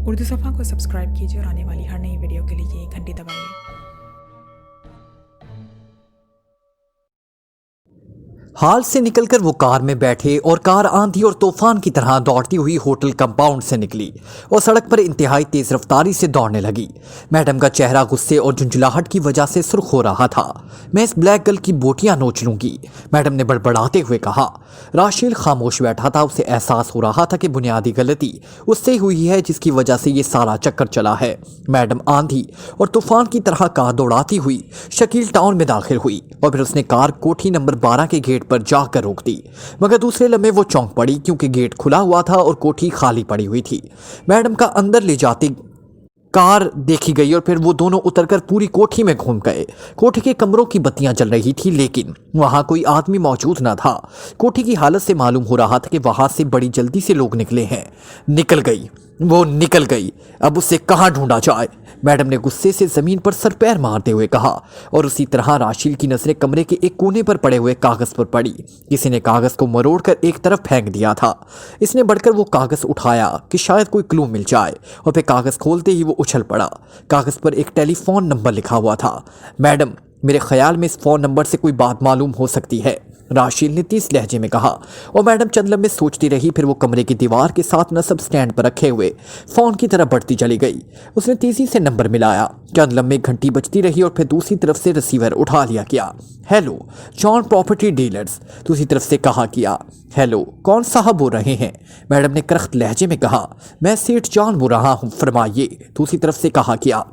उर्दू सफ़ा को सब्सक्राइब कीजिए और आने वाली हर नई वीडियो के लिए घंटी दबाइए। हाल से निकलकर वो कार में बैठे और कार आंधी और तूफान की तरह दौड़ती हुई होटल कंपाउंड से निकली और सड़क पर इंतहाई तेज रफ्तारी से दौड़ने लगी। मैडम का चेहरा गुस्से और झुंझलाहट की वजह से सुर्ख हो रहा था। मैं इस ब्लैक गर्ल की बोटियां नोच लूंगी, मैडम ने बड़बड़ाते हुए कहा। राशिल खामोश बैठा था। उसे एहसास हो रहा था कि बुनियादी गलती उससे हुई है जिसकी वजह से ये सारा चक्कर चला है। मैडम आंधी और तूफान की तरह कार दौड़ाती हुई शकील टाउन में दाखिल हुई और फिर उसने कार कोठी नंबर 12 के गेट पर जाकर रोक दी। मगर दूसरे लम्हे वो चौंक पड़ी क्योंकि गेट खुला हुआ था और कोठी खाली पड़ी हुई थी। मैडम का अंदर ले जाती कार देखी गई और फिर वो दोनों उतरकर पूरी कोठी में घूम गए। कोठी के कमरों की बत्तियां जल रही थी लेकिन वहां कोई आदमी मौजूद न था। कोठी की हालत से मालूम हो रहा था कि वहां से बड़ी जल्दी से लोग निकले हैं। निकल गई, वो निकल गई, अब उसे कहाँ ढूंढा जाए, मैडम ने गुस्से से जमीन पर सर पैर मारते हुए कहा। और उसी तरह राशिल की नजरें कमरे के एक कोने पर पड़े हुए कागज पर पड़ी। किसी ने कागज को मरोड़कर एक तरफ फेंक दिया था। इसने बढ़कर वो कागज उठाया कि शायद कोई क्लू मिल जाए और फिर कागज खोलते ही वो उछल पड़ा। कागज पर एक टेलीफोन नंबर लिखा हुआ था। मैडम, मेरे ख्याल में इस फोन नंबर से कोई बात मालूम हो सकती है, राशिल ने तेज लहजे में कहा। और मैडम चंद लम्हे सोचती रही। फिर वो कमरे की दीवार के साथ नसब स्टैंड पर रखे हुए फोन की तरफ बढ़ती चली गई। उसने तेजी से नंबर मिलाया। चंद लम्हे घंटी बजती रही और फिर दूसरी तरफ से रिसीवर उठा लिया गया। हेलो, जॉन प्रॉपर्टी डीलर्स, दूसरी तरफ से कहा गया। हेलो, कौन साहब बोल रहे हैं, मैडम ने करख्त लहजे में कहा। मैं सेठ जॉन बोल रहा हूँ, फरमाइए, दूसरी तरफ से कहा गया।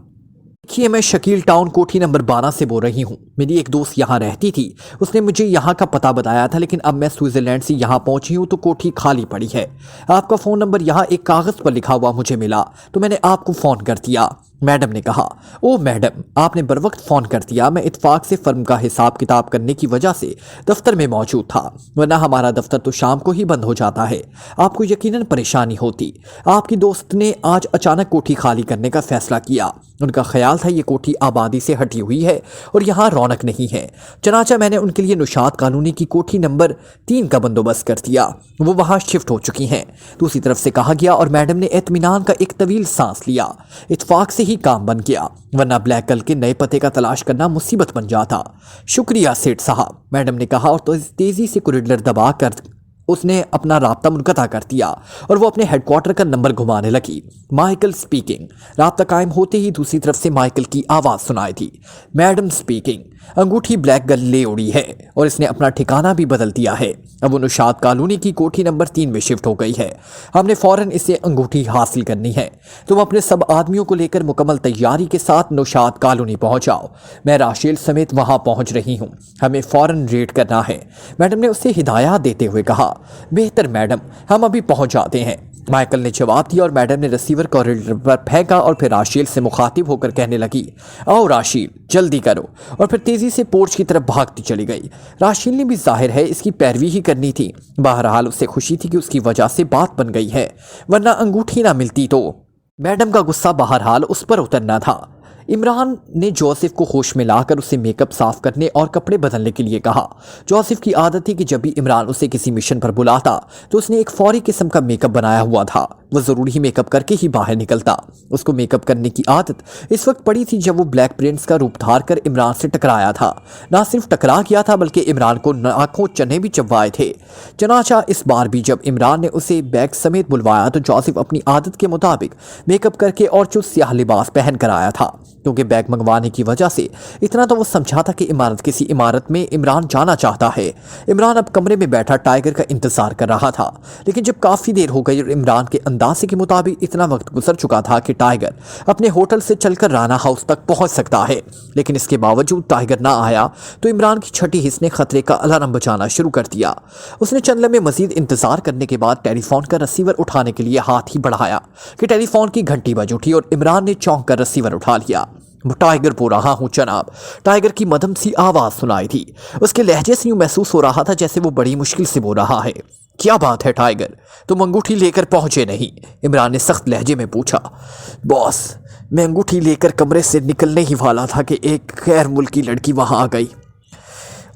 देखिए, मैं शकील टाउन कोठी नंबर 12 से बोल रही हूँ। मेरी एक दोस्त यहाँ रहती थी, उसने मुझे यहाँ का पता बताया था, लेकिन अब मैं स्विट्जरलैंड से यहाँ पहुँची हूँ तो कोठी खाली पड़ी है। आपका फ़ोन नंबर यहाँ एक कागज़ पर लिखा हुआ मुझे मिला तो मैंने आपको फ़ोन कर दिया, मैडम ने कहा। ओ मैडम, आपने बर वक्त फ़ोन कर दिया। मैं इत्फाक से फर्म का हिसाब किताब करने की वजह से दफ्तर में मौजूद था, वरना हमारा दफ्तर तो शाम को ही बंद हो जाता है। आपको यकीनन परेशानी होती। आपकी दोस्त ने आज अचानक कोठी खाली करने का फैसला किया। उनका ख्याल था ये कोठी आबादी से हटी हुई है और यहाँ रौनक नहीं है। चनाचा मैंने उनके लिए नुशात कॉलोनी की कोठी नंबर 3 का बंदोबस्त कर दिया। वो वहाँ शिफ्ट हो चुकी हैं, दूसरी तरफ से कहा गया। और मैडम ने इत्मीनान का एक तवील सांस लिया। इत्फाक से ही काम बन गया, वरना ब्लैक गर्ल के नए पते का तलाश करना मुसीबत बन जाता। शुक्रिया सेठ साहब, मैडम ने कहा और तेजी से कुरिडलर दबा कर उसने अपना राब्ता मुनक़ता कर दिया और वो अपने हेडक्वार्टर का नंबर घुमाने लगी। Michael speaking. राब्ता कायम होते ही दूसरी तरफ से माइकल की आवाज़ सुनाई थी। Madam speaking. अंगूठी ब्लैक गर्ल ले उड़ी है और इसने अपना ठिकाना भी बदल दिया है। अब वो नुशात कॉलोनी की कोठी नंबर 3 में शिफ्ट हो गई है। हमने फ़ौरन इसे अंगूठी हासिल करनी है। तुम अपने सब आदमियों को लेकर मुकम्मल तैयारी के साथ नुशात कॉलोनी पहुँच जाओ। मैं राशिल समेत वहाँ पहुँच रही हूँ। हमें फ़ौरन रेड करना है, मैडम ने उसे हिदायत देते हुए कहा। बेहतर मैडम, हम अभी पहुंच जाते हैं, माइकल ने जवाब दिया। और मैडम ने रिसीवर कॉरिडोर पर फेंका और फिर राशिल से मुखातिब होकर कहने लगी, आओ राशिल, जल्दी करो। और फिर तेजी से पोर्च की तरफ भागती चली गई। राशिल ने भी जाहिर है इसकी पैरवी ही करनी थी। बहरहाल उसे खुशी थी कि उसकी वजह से बात बन गई है, वरना अंगूठी ना मिलती तो। मैडम का गुस्सा बहरहाल उस पर उतरना था। इमरान ने जोसेफ को होश में लाकर उसे मेकअप साफ करने और कपड़े बदलने के लिए कहा। जोसेफ की आदत थी कि जब भी इमरान उसे किसी मिशन पर बुलाता तो उसने एक फौरी किस्म का मेकअप बनाया हुआ था। वो ज़रूरी ही मेकअप करके ही बाहर निकलता। उसको मेकअप करने की आदत इस वक्त पड़ी थी जब वो ब्लैक प्रिंस का रूप धार कर इमरान से टकराया था। ना सिर्फ टकरा गया था बल्कि इमरान को आंखों चने भी चबवाए थे। चनाचा इस बार भी जब इमरान ने उसे बैग समेत बुलवाया तो जोसेफ अपनी आदत के मुताबिक मेकअप करके और चुस्त स्याह लिबास पहन कर आया था, क्योंकि बैग मंगवाने की वजह से इतना तो वो समझा था कि किसी इमारत में इमरान जाना चाहता है। इमरान अब कमरे में बैठा टाइगर का इंतजार कर रहा था, लेकिन जब काफ़ी देर हो गई और इमरान के अंदाजे के मुताबिक इतना वक्त गुजर चुका था कि टाइगर अपने होटल से चलकर राना हाउस तक पहुंच सकता है, लेकिन इसके बावजूद टाइगर ना आया तो इमरान की छठी हिस्स ने खतरे का अलार्म बजाना शुरू कर दिया। उसने चंद लम्हे मजीद इंतजार करने के बाद टेलीफोन का रिसीवर उठाने के लिए हाथ ही बढ़ाया कि टेलीफोन की घंटी बज उठी और इमरान ने चौंक कर रिसीवर उठा लिया। टाइगर बोल रहा हूँ जनाब, टाइगर की मधम सी आवाज़ सुनाई थी। उसके लहजे से यूँ महसूस हो रहा था जैसे वो बड़ी मुश्किल से बोल रहा है। क्या बात है टाइगर, तुम अंगूठी लेकर पहुँचे नहीं, इमरान ने सख्त लहजे में पूछा। बॉस, मैं अंगूठी लेकर कमरे से निकलने ही वाला था कि एक गैर मुल्की लड़की वहाँ आ गई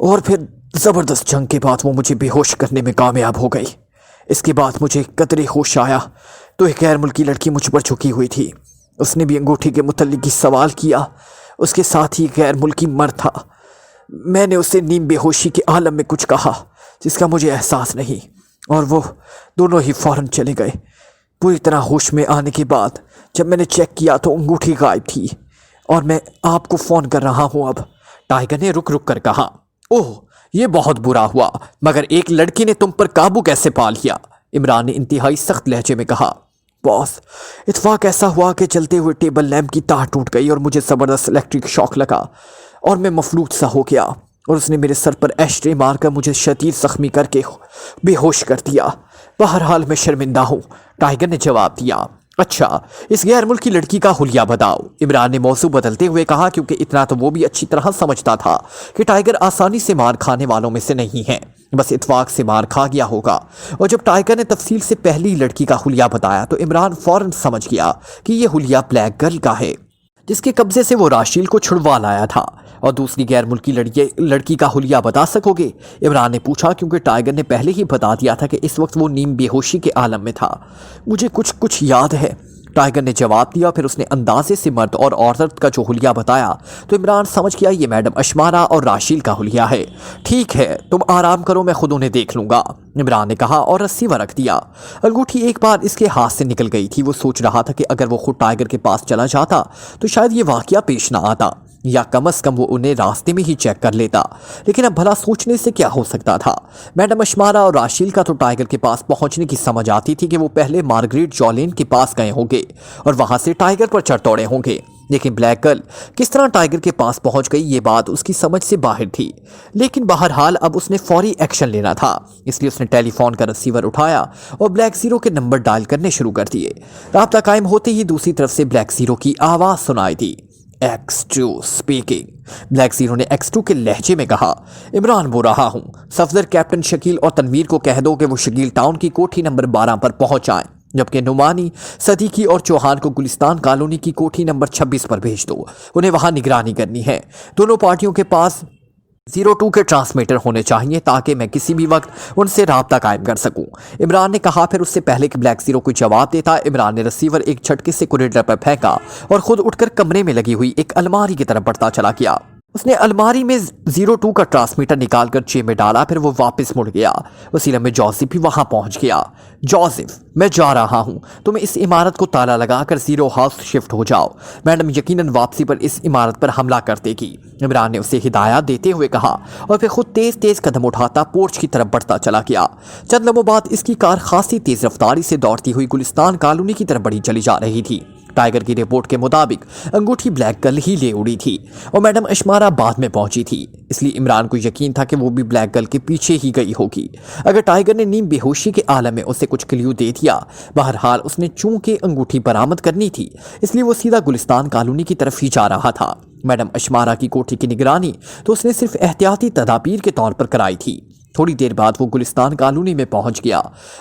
और फिर ज़बरदस्त जंग के बाद वो मुझे बेहोश करने में कामयाब हो गई। इसके बाद मुझे कतरे होश आया तो एक गैर मुल्की लड़की मुझ पर झुकी हुई थी। उसने भी अंगूठी के मुतल्लिक ही सवाल किया। उसके साथ ही गैर मुल्की मर्द था। मैंने उससे नीम बेहोशी के आलम में कुछ कहा जिसका मुझे एहसास नहीं, और वो दोनों ही फौरन चले गए। पूरी तरह होश में आने के बाद जब मैंने चेक किया तो अंगूठी गायब थी, और मैं आपको फ़ोन कर रहा हूँ अब। टाइगर ने रुक रुक कर कहा। ओह, ये बहुत बुरा हुआ, मगर एक लड़की ने तुम पर काबू कैसे पा लिया? इमरान ने इंतहाई सख्त लहजे में कहा। बॉस, इत्फाक ऐसा हुआ कि चलते हुए टेबल लैंप की तार टूट गई और मुझे ज़बरदस्त इलेक्ट्रिक शॉक लगा और मैं मफलूज सा हो गया, और उसने मेरे सर पर एशट्रे मारकर मुझे शदीद ज़ख्मी करके बेहोश कर दिया। बहरहाल मैं शर्मिंदा हूँ, टाइगर ने जवाब दिया। अच्छा, इस गैर मुल्की लड़की का हुलिया बताओ, इमरान ने मौजू बदलते हुए कहा, क्योंकि इतना तो वो भी अच्छी तरह समझता था कि टाइगर आसानी से मार खाने वालों में से नहीं है, बस इत्फाक से मार खा गया होगा। और जब टाइगर ने तफसील से पहली लड़की का हुलिया बताया तो इमरान फौरन समझ गया कि ये हुलिया ब्लैक गर्ल का है, जिसके कब्जे से वो राशील को छुड़वा लाया था। और दूसरी गैर मुल्की लड़की का हुलिया बता सकोगे? इमरान ने पूछा, क्योंकि टाइगर ने पहले ही बता दिया था कि इस वक्त वो नीम बेहोशी के आलम में था। मुझे कुछ याद है, टाइगर ने जवाब दिया। फिर उसने अंदाजे से मर्द और औरत का जो हुलिया बताया तो इमरान समझ गया ये मैडम अशमारा और राशील का हुलिया है। ठीक है, तुम आराम करो, मैं खुद उन्हें देख लूँगा, इमरान ने कहा और रस्सी पर रख दिया। अंगूठी एक बार इसके हाथ से निकल गई थी। वो सोच रहा था कि अगर वो खुद टाइगर के पास चला जाता तो शायद ये वाकया पेश ना आता, या कम अज़ कम वो उन्हें रास्ते में ही चेक कर लेता। लेकिन अब भला सोचने से क्या हो सकता था? मैडम अशमारा और राशील का तो टाइगर के पास पहुंचने की समझ आती थी कि वो पहले मार्गरेट जॉलेन के पास गए होंगे और वहां से टाइगर पर चढ़ दौड़े होंगे। लेकिन ब्लैक गर्ल किस तरह टाइगर के पास पहुंच गई, ये बात उसकी समझ से बाहर थी। लेकिन बहरहाल अब उसने फौरी एक्शन लेना था, इसलिए उसने टेलीफोन का रिसीवर उठाया और ब्लैक ज़ीरो के नंबर डायल करने शुरू कर दिए। राब्ता कायम होते ही दूसरी तरफ से ब्लैक ज़ीरो की आवाज़ सुनाई दी। X2 स्पीकिंग, ब्लैक ज़ीरो ने X2 के लहजे में कहा। इमरान बोल रहा हूँ, सफदर कैप्टन शकील और तनवीर को कह दो कि वो शकील टाउन की कोठी नंबर 12 पर पहुंच जाएं, जबकि नुमानी, सदीकी और चौहान को गुलिस्तान कॉलोनी की कोठी नंबर 26 पर भेज दो। उन्हें वहां निगरानी करनी है। दोनों पार्टियों के पास 02 के ट्रांसमीटर होने चाहिए ताकि मैं किसी भी वक्त उनसे राब्ता कायम कर सकूं, इमरान ने कहा। फिर उससे पहले कि ब्लैक ज़ीरो को जवाब देता, इमरान ने रिसीवर एक झटके से कॉरिडोर पर फेंका और खुद उठकर कमरे में लगी हुई एक अलमारी की तरफ बढ़ता चला गया। उसने अलमारी में 02 का ट्रांसमीटर निकालकर जेब में डाला। फिर वो वापस मुड़ गया। उसी लम्हे जोसेफ भी वहां पहुंच गया। जोसेफ, मैं जा रहा हूं, तुम इस इमारत को ताला लगाकर 0 हाउस शिफ्ट हो जाओ। मैडम यकीनन वापसी पर इस इमारत पर हमला कर देगी, इमरान ने उसे हिदायत देते हुए कहा और फिर खुद तेज तेज कदम उठाता पोर्च की तरफ बढ़ता चला गया। चंद लम्हों बाद इसकी कार खासी तेज रफ्तारी से दौड़ती हुई गुलिस्तान कॉलोनी की तरफ बढ़ी चली जा रही थी। टाइगर की रिपोर्ट के मुताबिक अंगूठी ब्लैक गर्ल ही ले उड़ी थी और मैडम अशमारा बाद में पहुंची थी, इसलिए इमरान को यकीन था कि वो भी ब्लैक गर्ल के पीछे ही गई होगी। अगर टाइगर ने नीम बेहोशी के आलम में उसे कुछ क्ल्यू दे दिया, बहरहाल उसने चूंकि अंगूठी बरामद करनी थी, इसलिए वो सीधा गुलिस्तान कॉलोनी की तरफ ही जा रहा था। मैडम अशमारा की कोठी की निगरानी तो उसने सिर्फ एहतियाती तदाबीर के तौर पर कराई थी। थोड़ी देर बाद वो गुलिस्तान कॉलोनी में पहुंच गया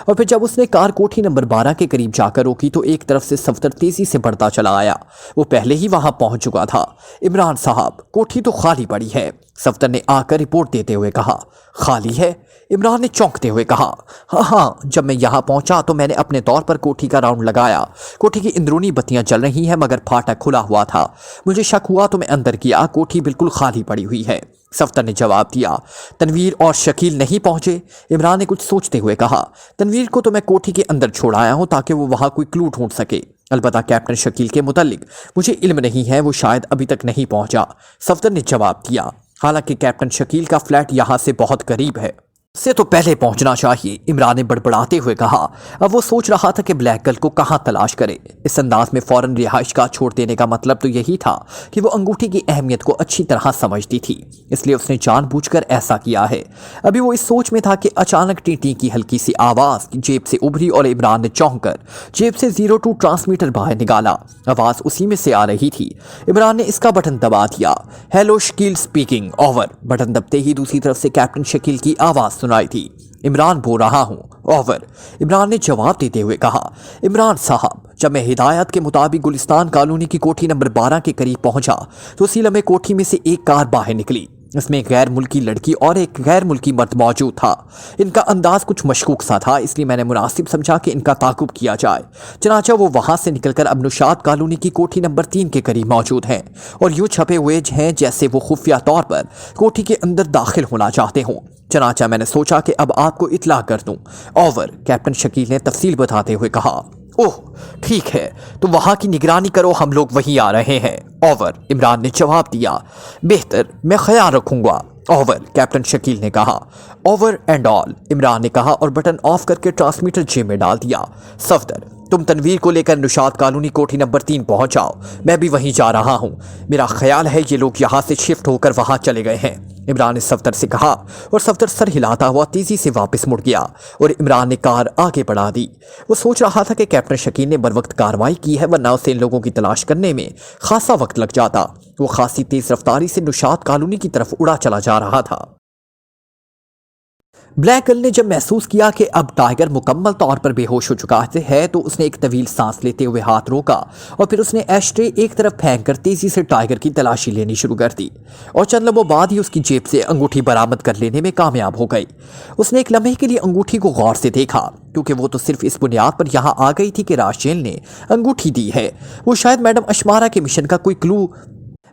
और फिर जब उसने कार कोठी नंबर 12 के करीब जाकर रोकी तो एक तरफ से सफदर तेजी से बढ़ता चला आया। वो पहले ही वहां पहुंच चुका था। इमरान साहब, कोठी तो खाली पड़ी है, सफदर ने आकर रिपोर्ट देते हुए कहा। खाली है? इमरान ने चौंकते हुए कहा। हाँ, जब मैं यहाँ पहुंचा तो मैंने अपने तौर पर कोठी का राउंड लगाया। कोठी की अंदरूनी बत्तियां जल रही हैं मगर फाटक खुला हुआ था। मुझे शक हुआ तो मैं अंदर किया, कोठी बिल्कुल खाली पड़ी हुई है, सफदर ने जवाब दिया। तनवीर और शकील नहीं पहुंचे? इमरान ने कुछ सोचते हुए कहा। तनवीर को तो मैं कोठी के अंदर छोड़ आया हूं ताकि वो वहां कोई क्लू ढूंढ सके। अलबत्ता कैप्टन शकील के मुतालिक मुझे इल्म नहीं है, वो शायद अभी तक नहीं पहुंचा, सफदर ने जवाब दिया। हालांकि कैप्टन शकील का फ्लैट यहां से बहुत करीब है, से तो पहले पहुंचना चाहिए, इमरान ने बड़बड़ाते हुए कहा। अब वो सोच रहा था कि ब्लैक गर्ल को कहां तलाश करे। इस अंदाज में फौरन रिहाइश का छोड़ देने का मतलब तो यही था कि वो अंगूठी की अहमियत को अच्छी तरह समझती थी, इसलिए उसने जानबूझकर ऐसा किया है। अभी वो इस सोच में था कि अचानक टी की हल्की सी आवाज़ जेब से उभरी और इमरान ने चौंक कर जेब से 02 ट्रांसमीटर बाहर निकाला। आवाज़ उसी में से आ रही थी। इमरान ने इसका बटन दबा दिया। Hello Shakeel speaking, over. Button दबते ही दूसरी तरफ से कैप्टन शकील की आवाज़ सुनाई थी। इमरान बोल रहा हूँ, ओवर, इमरान ने जवाब देते हुए कहा। इमरान साहब, जब मैं हिदायत के मुताबिक गुलिस्तान कॉलोनी की कोठी नंबर 12 के करीब पहुंचा तो उसी लम्हे कोठी में से एक कार बाहर निकली। इसमें एक गैर मुल्की लड़की और एक गैर मुल्की मर्द मौजूद था। इनका अंदाज कुछ मशकूक सा था, इसलिए मैंने मुनासिब समझा कि इनका ताकुब किया जाए। चनाचा वो वहां से निकलकर अब नुशात कॉलोनी की कोठी नंबर 3 के करीब मौजूद हैं और यूं छपे हुए हैं जैसे वो खुफिया तौर पर कोठी के अंदर दाखिल होना चाहते हों। चनाचा मैंने सोचा कि अब आपको इतला कर दूं। ओवर, कैप्टन शकील ने तफसील बताते हुए कहा। ओह ठीक है, तो वहां की निगरानी करो, हम लोग वहीं आ रहे हैं। ओवर, इमरान ने जवाब दिया। बेहतर, मैं ख्याल रखूंगा। ओवर, कैप्टन शकील ने कहा। ओवर एंड ऑल, इमरान ने कहा और बटन ऑफ करके ट्रांसमीटर जेब में डाल दिया। सफदर, तुम तनवीर को लेकर नुशात कॉलोनी कोठी नंबर 3 पहुंच जाओ, मैं भी वहीं जा रहा हूं। मेरा ख्याल है ये लोग यहां से शिफ्ट होकर वहां चले गए हैं, इमरान ने सफदर से कहा और सफदर सर हिलाता हुआ तेजी से वापस मुड़ गया और इमरान ने कार आगे बढ़ा दी। वो सोच रहा था कि कैप्टन शकील ने बरवक्त कार्रवाई की है, वरना उसे इन लोगों की तलाश करने में खासा वक्त लग जाता। वो खासी तेज रफ्तारी से नुशात कॉलोनी की तरफ उड़ा चला जा रहा था। ब्लैक गर्ल ने जब महसूस किया कि अब टाइगर मुकम्मल तौर पर बेहोश हो चुका है तो उसने एक तवील सांस लेते हुए हाथ रोका और फिर उसने एशट्रे एक तरफ फेंककर तेजी से टाइगर की तलाशी लेनी शुरू कर दी और चंद लम्हों बाद ही उसकी जेब से अंगूठी बरामद कर लेने में कामयाब हो गई। उसने एक लम्हे के लिए अंगूठी को गौर से देखा, क्योंकि वो तो सिर्फ इस बुनियाद पर यहाँ आ गई थी कि राशेल ने अंगूठी दी है। वो शायद मैडम अशमारा के मिशन का कोई क्लू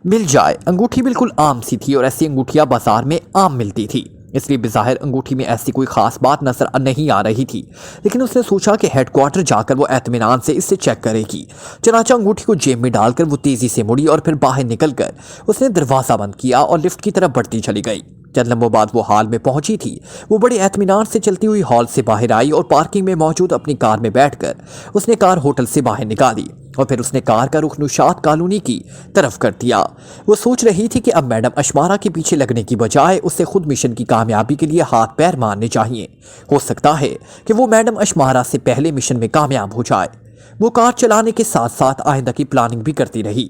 मिल जाए। अंगूठी बिल्कुल आम सी थी और ऐसी अंगूठियां बाजार में आम मिलती थी, इसलिए बेज़ाहिर अंगूठी में ऐसी कोई खास बात नजर नहीं आ रही थी। लेकिन उसने सोचा कि हेडक्वार्टर जाकर वो एतमीनान से इससे चेक करेगी। चनाचा अंगूठी को जेब में डालकर वो तेजी से मुड़ी और फिर बाहर निकलकर उसने दरवाज़ा बंद किया और लिफ्ट की तरफ बढ़ती चली गई। चंद लम्हों बाद वो हॉल में पहुंची थी। वो बड़े एतमीनान से चलती हुई हॉल से बाहर आई और पार्किंग में मौजूद अपनी कार में बैठकर उसने कार होटल से बाहर निकाली और फिर उसने कार का रुख नुशात कॉलोनी की तरफ कर दिया। वो सोच रही थी कि अब मैडम अशमारा के पीछे लगने की बजाय उससे खुद मिशन की कामयाबी के लिए हाथ पैर मारने चाहिए। हो सकता है कि वो मैडम अशमारा से पहले मिशन में कामयाब हो जाए। वो कार चलाने के साथ साथ आइंदा की प्लानिंग भी करती रही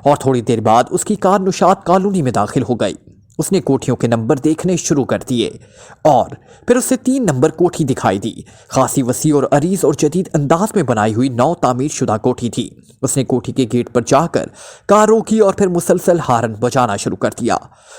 और थोड़ी देर बाद उसकी कार नुशात कॉलोनी में दाखिल हो गई। उसने कोठियों के नंबर देखने शुरू कर दिए और फिर उसे 3 नंबर कोठी दिखाई दी। खासी वसी और अरीज और जदीद अंदाज में बनाई हुई 9 तामीर शुदा कोठी थी। उसने कोठी के गेट पर जाकर कार रोकी और फिर मुसलसल हारन बजाना शुरू कर दिया।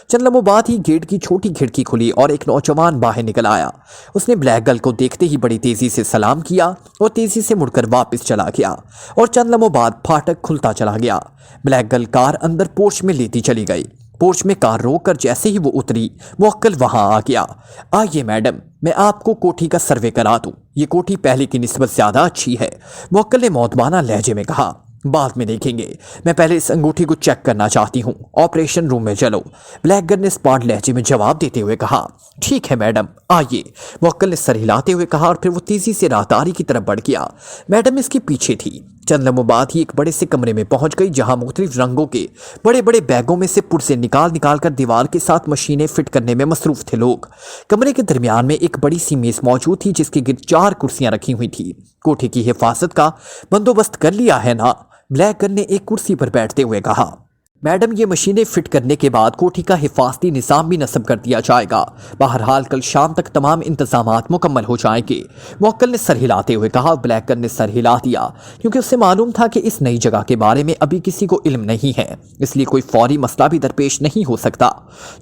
चंद लम्हों बाद ही गेट की छोटी खिड़की खुली और एक नौजवान बाहर निकल आया। उसने ब्लैक गर्ल को देखते ही बड़ी तेजी से सलाम किया और तेजी से मुड़कर वापस चला गया और चंद लम्हों बाद फाटक खुलता चला गया। ब्लैक गर्ल कार अंदर पोर्च में लेती चली गई। पोर्च में कार रोककर जैसे ही वो उतरी, मुअक्किल वहां आ गया। आइए मैडम, मैं आपको कोठी का सर्वे करा दूं। ये कोठी पहले की निस्बत ज्यादा अच्छी है, मुअक्किल ने मौतबाना लहजे में कहा। बाद में देखेंगे, मैं पहले इस अंगूठी को चेक करना चाहती हूँ। ऑपरेशन रूम में चलो, ब्लैक गर्ल ने स्पॉट लहजे में जवाब देते हुए कहा। ठीक है मैडम, आइए, मुअक्किल ने सर हिलाते हुए कहा और फिर वो तेजी से राहदारी की तरफ बढ़ गया। मैडम इसके पीछे थी। चंद लम्हों बाद ही एक बड़े से कमरे में पहुंच गई, जहां मुख्तलिफ रंगों के बड़े बड़े बैगों में से पुर्जे निकाल कर दीवार के साथ मशीनें फिट करने में मसरूफ थे लोग। कमरे के दरमियान में एक बड़ी सी मेज मौजूद थी, जिसके गिर्द 4 कुर्सियां रखी हुई थी। कोठी की हिफाजत का बंदोबस्त कर लिया है ना, ब्लैक गर्ल ने एक कुर्सी पर बैठते हुए कहा। मैडम, ये मशीनें फिट करने के बाद कोठी का हिफाजती निज़ाम भी नस्ब कर दिया जाएगा। बहरहाल कल शाम तक तमाम इंतजामात मुकम्मल हो जाएंगे, मुअक्किल ने सर हिलाते हुए कहा। ब्लैक गर्ल ने सर हिला दिया, क्योंकि उसे मालूम था कि इस नई जगह के बारे में अभी किसी को इल्म नहीं है, इसलिए कोई फौरी मसला भी दरपेश नहीं हो सकता।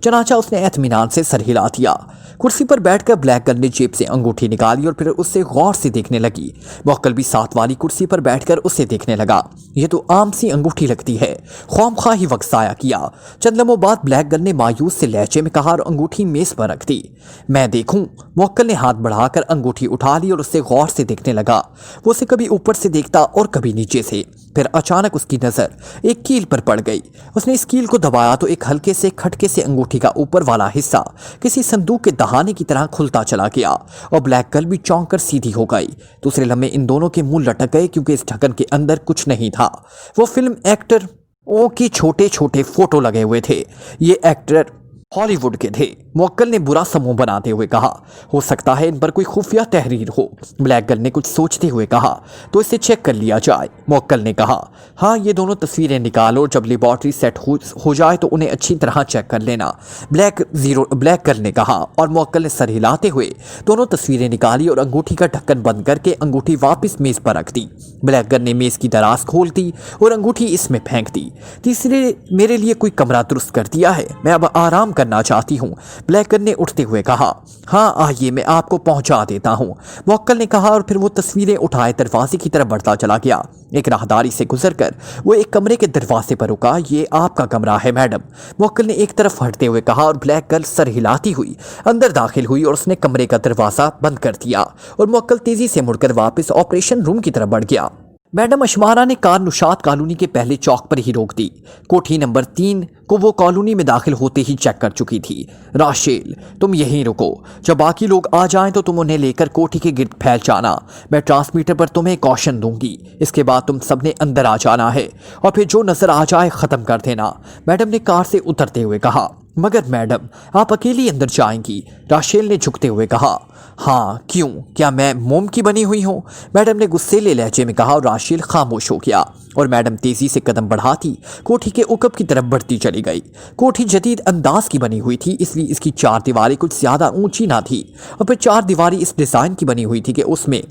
चनाचा उसने एतमीनान से सर हिला दिया। कुर्सी पर बैठकर ब्लैक गर्ल ने जेब से अंगूठी निकाली और फिर उससे गौर से देखने लगी। मुअक्किल भी साथ वाली कुर्सी पर बैठकर उसे देखने लगा। ये तो आम सी अंगूठी लगती है, ख्वामख्वाह ही वक्त ज़ाया किया। चंद लम्हों बाद ब्लैक गर्ल ने मायूस से लहजे में कहा और अंगूठी मेज पर रख दी। मैं देखूं, मुअक्किल ने हाथ बढ़ाकर अंगूठी उठा ली और उससे गौर से देखने लगा। वो उसे कभी ऊपर से देखता और कभी नीचे से। फिर अचानक उसकी नजर एक कील पर पड़ गई। उसने इस कील को दबाया तो एक हल्के से खटके से अंगूठी का ऊपर वाला हिस्सा किसी संदूक के दहाने की तरह खुलता चला गया और ब्लैक गर्ल भी चौंक कर सीधी हो गई। दूसरे लम्हे इन दोनों के मुंह लटक गए, क्योंकि इस ढक्कन के अंदर कुछ नहीं था। वो फिल्म एक्टर की छोटे छोटे फोटो लगे हुए थे। ये एक्टर हॉलीवुड के थे। موکل نے برا सा मुंह बनाते हुए कहा, हो सकता है इन पर कोई खुफिया तहरीर हो. ब्लैक गर्ल ने कुछ सोचते हुए कहा, तो इसे चेक कर लिया जाए. मोक्कल ने कहा, हाँ ये दोनों तस्वीरें निकालो और जब लेबॉर्ट्री सेट हो जाए तो उन्हें अच्छी तरह चेक कर लेना. ब्लैक गर्ल ने कहा और मोक्कल ने सर हिलाते हुए दोनों तस्वीरें निकाली और अंगूठी का ढक्कन बंद करके अंगूठी वापस मेज पर रख दी. ब्लैक गर्ल ने मेज की दराज खोल दी और अंगूठी इसमें फेंक दी. तीसरे, मेरे लिए कोई कमरा दुरुस्त कर दिया है, मैं अब आराम करना चाहती हूँ. ब्लैक गर्ल ने उठते हुए कहा, हाँ आइए मैं आपको पहुंचा देता हूँ. मोक्कल ने कहा और फिर वो तस्वीरें उठाए दरवाजे की तरफ बढ़ता चला गया. एक राहदारी से गुजरकर वो एक कमरे के दरवाजे पर रुका. ये आपका कमरा है मैडम, मोक्कल ने एक तरफ हटते हुए कहा और ब्लैक गर्ल सर हिलाती हुई अंदर दाखिल हुई और उसने कमरे का दरवाजा बंद कर दिया और मोक्कल तेजी से मुड़कर वापस ऑपरेशन रूम की तरफ बढ़ गया. मैडम अशमारा ने कार नुशात कॉलोनी के पहले चौक पर ही रोक दी. कोठी नंबर 3 को वो कॉलोनी में दाखिल होते ही चेक कर चुकी थी. राशेल तुम यहीं रुको, जब बाकी लोग आ जाएं तो तुम उन्हें लेकर कोठी के गिर्द फैल जाना. मैं ट्रांसमीटर पर तुम्हें कॉशन दूंगी. इसके बाद तुम सबने अंदर आ जाना है और फिर जो नजर आ जाए खत्म कर देना. मैडम ने कार से उतरते हुए कहा. मगर मैडम आप अकेली अंदर जाएंगी? राशेल ने झुकते हुए कहा. हाँ क्यों, क्या मैं मोम की बनी हुई हूँ? मैडम ने गुस्सेले लहजे में कहा और राशेल खामोश हो गया और मैडम तेजी से कदम बढ़ाती कोठी के उकब की तरफ बढ़ती चली गई. कोठी जदीद अंदाज की बनी हुई थी, इसलिए इसकी 4 दीवारें कुछ ज्यादा ऊंची ना थी और फिर 4 दीवारें इस डिजाइन की बनी हुई थी कि उसमें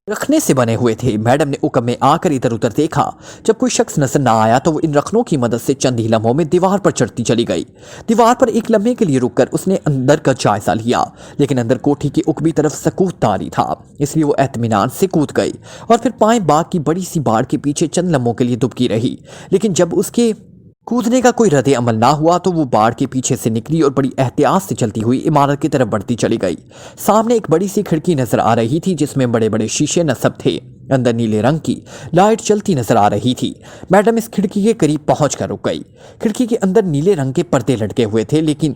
रखने से बने हुए थे. मैडम ने उकब में आकर इधर उधर देखा. जब कोई शख्स नजर ना आया तो वो इन रखनों की मदद से चंद ही लम्हों में दीवार पर चढ़ती चली गई. दीवार पर एक लम्हे के लिए रुककर उसने अंदर का जायजा लिया, लेकिन अंदर कोठी की उकबी तरफ सकूत तारी था, इसलिए वो एतमीनान से कूद गई और फिर पाए बाग की बड़ी सी बाड़ के पीछे चंद लम्हों के लिए दुबकी रही. लेकिन जब उसके कूदने का कोई रद्द अमल ना हुआ तो वो बाड़ के पीछे से निकली और बड़ी एहतियात से चलती हुई इमारत की तरफ बढ़ती चली गई. सामने एक बड़ी सी खिड़की नजर आ रही थी जिसमें बड़े बड़े शीशे नस्ब थे. अंदर नीले रंग की लाइट चलती नजर आ रही थी. मैडम इस खिड़की के करीब पहुंचकर रुक गई. खिड़की के अंदर नीले रंग के पर्दे लटके हुए थे, लेकिन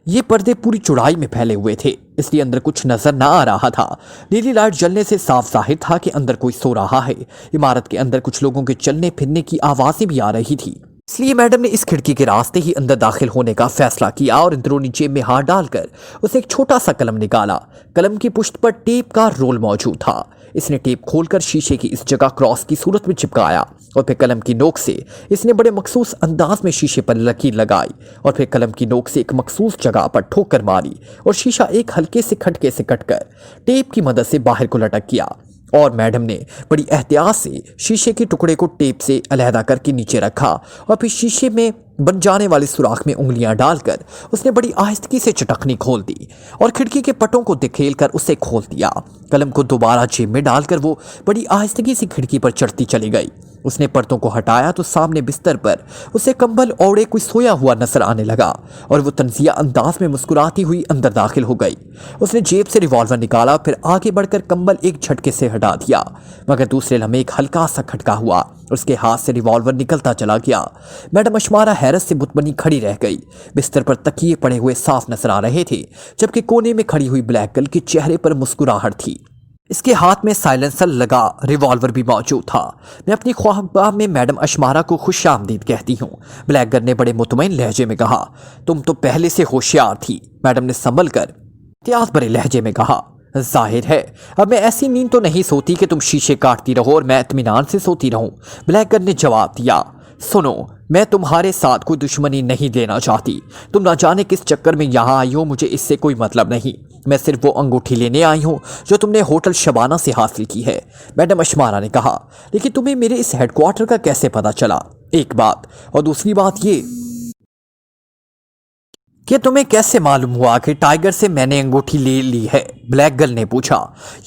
ये पर्दे पूरी चौड़ाई में फैले हुए थे, इसलिए अंदर कुछ नजर ना आ रहा था. नीली लाइट जलने से साफ जाहिर था कि अंदर कोई सो रहा है. इमारत के अंदर कुछ लोगों के चलने फिरने की आवाजें भी आ रही थी, इसलिए मैडम ने इस खिड़की के रास्ते ही अंदर दाखिल होने का फैसला किया और अंदरूनी जेब में हाथ डालकर उसे एक छोटा सा कलम निकाला. कलम की पुश्त पर टेप का रोल मौजूद था. इसने टेप खोलकर शीशे की इस जगह क्रॉस की सूरत में चिपकाया और फिर कलम की नोक से इसने बड़े मखसूस अंदाज में शीशे पर लकीर लगाई और फिर कलम की नोक से एक मखसूस जगह पर ठोकर मारी और शीशा एक हल्के से खटके से कटकर टेप की मदद से बाहर को लटक गया. और मैडम ने बड़ी एहतियात से शीशे के टुकड़े को टेप से अलहदा करके नीचे रखा और फिर शीशे में बन जाने वाले सुराख में उंगलियां डालकर उसने बड़ी आहिस्तगी से चटकनी खोल दी और खिड़की के पटों को धकेल कर उसे खोल दिया. कलम को दोबारा जेब में डालकर वो बड़ी आहिस्तगी से खिड़की पर चढ़ती चली गई. उसने पर्दों को हटाया तो सामने बिस्तर पर उसे कंबल ओढ़े कोई सोया हुआ नजर आने लगा और वो तंजिया अंदाज में मुस्कुराती हुई अंदर दाखिल हो गई. उसने जेब से रिवॉल्वर निकाला, फिर आगे बढ़कर कंबल एक झटके से हटा दिया, मगर दूसरे लम्हे एक हल्का सा खटका हुआ, उसके हाथ से रिवॉल्वर निकलता चला गया. मैडम अशमारा हैरत से बुत बनी खड़ी रह गई. बिस्तर पर तकिए पड़े हुए साफ नजर आ रहे थे, जबकि कोने में खड़ी हुई ब्लैक गर्ल के चेहरे पर मुस्कुराहट थी. इसके हाथ में साइलेंसर लगा रिवॉल्वर भी मौजूद था. मैं अपनी ख्वाब में मैडम अशमारा को खुश आमदीद कहती हूँ, ब्लैक गर्ल ने बड़े मुतमईन लहजे में कहा. तुम तो पहले से होशियार थी, मैडम ने संभल कर एहतियात भरे लहजे में कहा. जाहिर है अब मैं ऐसी नींद तो नहीं सोती कि तुम शीशे काटती रहो और मैं इत्मीनान से सोती रहूं, ब्लैक गर्ल ने जवाब दिया. सुनो, मैं तुम्हारे साथ कोई दुश्मनी नहीं देना चाहती. तुम ना जाने किस चक्कर में यहाँ आई हो, मुझे इससे कोई मतलब नहीं. मैं सिर्फ वो अंगूठी लेने आई हूँ जो तुमने होटल शबाना से हासिल की है, मैडम अशमारा ने कहा. लेकिन तुम्हें मेरे इस हेडक्वार्टर का कैसे पता चला? एक बात, और दूसरी बात ये कि तुम्हें कैसे मालूम हुआ कि टाइगर से मैंने अंगूठी ले ली है? ब्लैक गर्ल ने पूछा.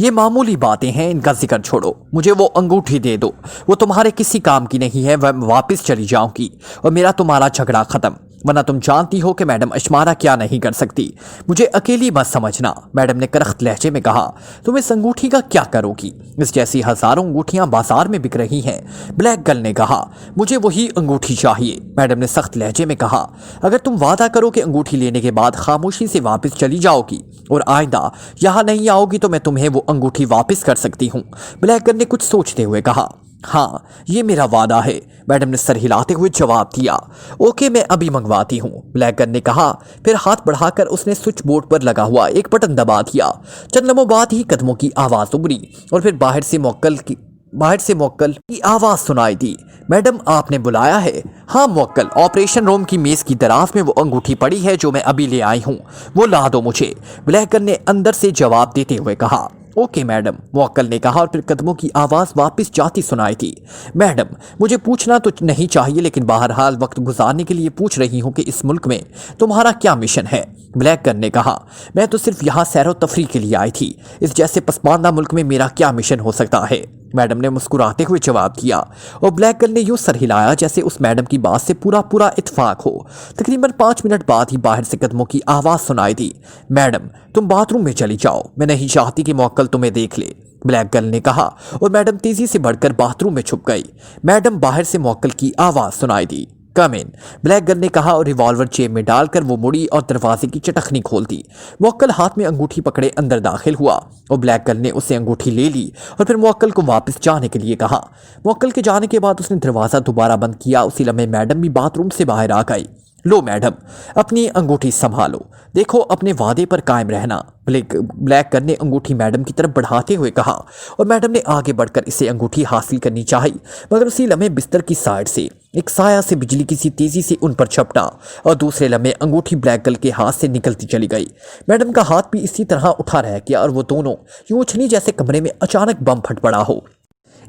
ये मामूली बातें हैं, इनका जिक्र छोड़ो, मुझे वो अंगूठी दे दो. वो तुम्हारे किसी काम की नहीं है, वह वापस चली जाऊंगी और मेरा तुम्हारा झगड़ा खत्म. वरना तुम जानती हो कि मैडम अशमारा क्या नहीं कर सकती. मुझे अकेली मत समझना, मैडम ने करख्त लहजे में कहा. तुम इस अंगूठी का क्या करोगी? इस जैसी हजारों अंगूठियां बाजार में बिक रही हैं, ब्लैक गर्ल ने कहा. मुझे वही अंगूठी चाहिए, मैडम ने सख्त लहजे में कहा. अगर तुम वादा करो कि अंगूठी लेने के बाद खामोशी से वापस चली जाओगी और आइंदा यहाँ नहीं आओगी तो मैं तुम्हें वो अंगूठी वापस कर सकती हूँ, ब्लैक गर्ल ने कुछ सोचते हुए कहा. हाँ, ये मेरा वादा है, मैडम ने सर हिलाते हुए जवाब दिया। ओके, मैं अभी मंगवाती हूँ, ब्लैक गर्ल ने कहा। फिर हाथ बढ़ाकर उसने स्विच बोर्ड पर लगा हुआ एक बटन दबा दिया। चंद लम्हों बाद ही कदमों की आवाज़ उभरी और फिर बाहर से मोक्कल की आवाज़ सुनाई दी। मैडम, आपने बुलाया है? हाँ मोक्कल, ऑपरेशन रूम की मेज़ की दराज में वो अंगूठी पड़ी है जो मैं अभी ले आई हूँ, वो ला दो मुझे, ब्लैक गर्ल ने अंदर से जवाब देते हुए कहा। ओके मैडम, मोक्कल ने कहा और फिर कदमों की आवाज़ वापस जाती सुनाई थी। मैडम, मुझे पूछना तो नहीं चाहिए, लेकिन बहरहाल वक्त गुजारने के लिए पूछ रही हूँ कि इस मुल्क में तुम्हारा क्या मिशन है? ब्लैक गर्ल ने कहा। मैं तो सिर्फ यहाँ सैर व तफरीह के लिए आई थी, इस जैसे पसमानदा मुल्क में मेरा क्या मिशन हो सकता है? मैडम ने मुस्कुराते हुए जवाब दिया और ब्लैक गर्ल ने यूं सर हिलाया जैसे उस मैडम की बात से पूरा इत्फाक हो। तकरीबन 5 मिनट बाद ही बाहर से कदमों की आवाज़ सुनाई दी। मैडम, तुम बाथरूम में चली जाओ, मैं नहीं चाहती कि मोक्कल तुम्हें देख ले, ब्लैक गर्ल ने कहा और मैडम तेजी से बढ़कर बाथरूम में छुप गई। मैडम, बाहर से मोक्कल की आवाज़ सुनाई दी। कम इन, ब्लैक गर्ल ने कहा और रिवॉल्वर जेब में डालकर वो मुड़ी और दरवाजे की चटखनी खोल दी। मोक्कल हाथ में अंगूठी पकड़े अंदर दाखिल हुआ और ब्लैक गर्ल ने उससे अंगूठी ले ली और फिर मोक्कल को वापस जाने के लिए कहा। मोक्कल के जाने के बाद उसने दरवाज़ा दोबारा बंद किया। उसी लम्हे मैडम भी बाथरूम से बाहर आ गई। लो मैडम, अपनी अंगूठी संभालो, देखो अपने वादे पर कायम रहना, ब्लैक गर्ल ने अंगूठी मैडम की तरफ बढ़ाते हुए कहा और मैडम ने आगे बढ़कर इसे अंगूठी हासिल करनी चाहिए, मगर उसी लम्हे बिस्तर की साइड से एक साया से बिजली किसी तेजी से उन पर झपटा और दूसरे लम्हे अंगूठी ब्लैक गर्ल के हाथ से निकलती चली गई। मैडम का हाथ भी इसी तरह उठा रह गया और वो दोनों यूं उछली जैसे कमरे में अचानक बम फट पड़ा हो।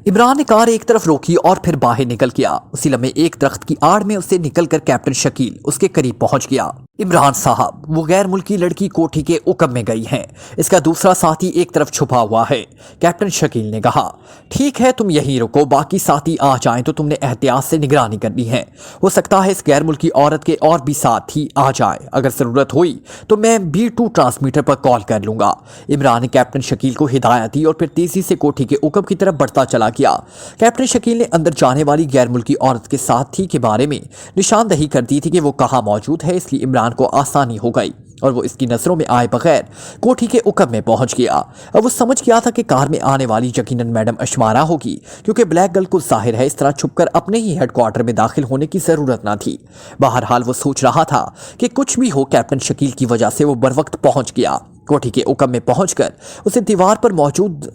इमरान ने कार एक तरफ रोकी और फिर बाहर निकल गया। उसी लम्हे एक दरख्त की आड़ में उससे निकलकर कैप्टन शकील उसके करीब पहुंच गया। इमरान साहब, वो गैर मुल्की लड़की कोठी के उकब में गई है, इसका दूसरा साथी एक तरफ छुपा हुआ है, कैप्टन शकील ने कहा। ठीक है, तुम यहीं रुको, बाकी साथी आ जाएं तो तुमने एहतियात से निगरानी करनी है। हो सकता है इस गैर मुल्की औरत के और भी साथी आ जाए, अगर ज़रूरत हुई तो मैं B2 ट्रांसमीटर पर कॉल कर लूंगा। इमरान ने कैप्टन शकील को हिदायत दी और फिर तेजी से कोठी के उकब की तरफ बढ़ता चला गया। कैप्टन शकील ने अंदर जाने वाली गैर मुल्की औरत के साथी के बारे में निशानदही कर दी थी कि वो कहाँ मौजूद है, इसलिए इमरान को आसानी हो गई और वो इसकी नजरों में आए बगैर कोठी के उकब में पहुंच गया। अब वो समझ गया था कि कार में आने वाली यकीनन मैडम अशमारा होगी, क्योंकि ब्लैक गर्ल को जाहिर है इस तरह छुपकर अपने ही हेडक्वार्टर में दाखिल होने की जरूरत ना थी। बहरहाल वो सोच रहा था कि कुछ भी हो, कैप्टन शकील की वजह से वो बरवक्त पहुंच गया। कोठी के उकब में पहुंचकर उसे दीवार पर मौजूद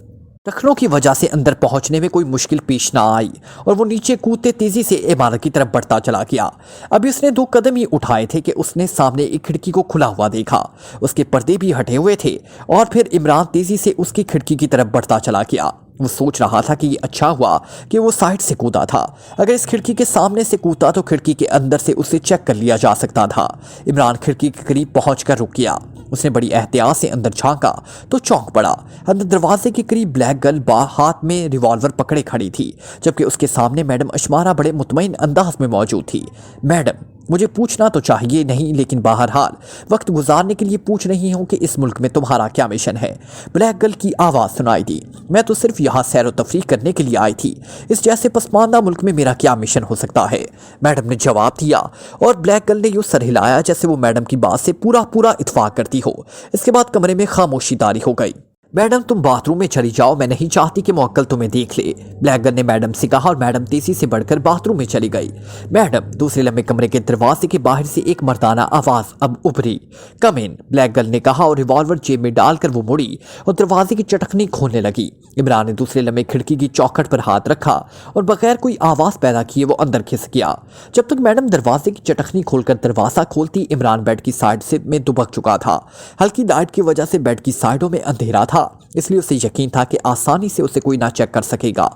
रखनों की वजह से अंदर पहुंचने में कोई मुश्किल पेश ना आई और वो नीचे कूदते तेजी से इमारत की तरफ बढ़ता चला गया। अभी उसने 2 कदम ही उठाए थे कि उसने सामने एक खिड़की को खुला हुआ देखा। उसके पर्दे भी हटे हुए थे और फिर इमरान तेजी से उसकी खिड़की की तरफ बढ़ता चला गया। वो सोच रहा था कि ये अच्छा हुआ कि वो साइड से कूदा था, अगर इस खिड़की के सामने से कूदा तो खिड़की के अंदर से उसे चेक कर लिया जा सकता था। इमरान खिड़की के करीब पहुंचकर रुक गया। उसने बड़ी एहतियात से अंदर झांका तो चौंक पड़ा। अंदर दरवाजे के करीब ब्लैक गर्ल हाथ में रिवॉल्वर पकड़े खड़ी थी, जबकि उसके सामने मैडम अशमारा बड़े मुतमईन अंदाज में मौजूद थी। मैडम, मुझे पूछना तो चाहिए नहीं, लेकिन बहरहाल वक्त गुजारने के लिए पूछ रही हूँ कि इस मुल्क में तुम्हारा क्या मिशन है? ब्लैक गर्ल की आवाज़ सुनाई दी। मैं तो सिर्फ यहाँ सैर व तफरीह करने के लिए आई थी, इस जैसे पसमानदा मुल्क में मेरा क्या मिशन हो सकता है? मैडम ने जवाब दिया और ब्लैक गर्ल ने यूँ सर हिलाया जैसे वो मैडम की बात से पूरा इत्फाक करती हो। इसके बाद कमरे में खामोशी तारी हो गई। मैडम, तुम बाथरूम में चली जाओ, मैं नहीं चाहती कि मोक्कल तुम्हें देख ले, ब्लैक गर्ल ने मैडम से कहा और मैडम तेजी से बढ़कर बाथरूम में चली गई। मैडम, दूसरे लम्हे कमरे के दरवाजे के बाहर से एक मर्दाना आवाज़ अब उभरी। कम इन, ब्लैक गर्ल ने कहा और रिवॉल्वर जेब में डालकर वो मुड़ी और दरवाजे की चटखनी खोलने लगी। इमरान ने दूसरे लम्हे खिड़की की चौखट पर हाथ रखा और बगैर कोई आवाज़ पैदा किए वो अंदर खिस गया। जब तक मैडम दरवाजे की चटखनी खोलकर दरवाज़ा खोलती, इमरान बेड की साइड से में दुबक चुका था। हल्की लाइट की वजह से बेड की साइडों में अंधेरा था, इसलिए उसे यकीन था कि आसानी से उसे कोई ना चेक कर सकेगा।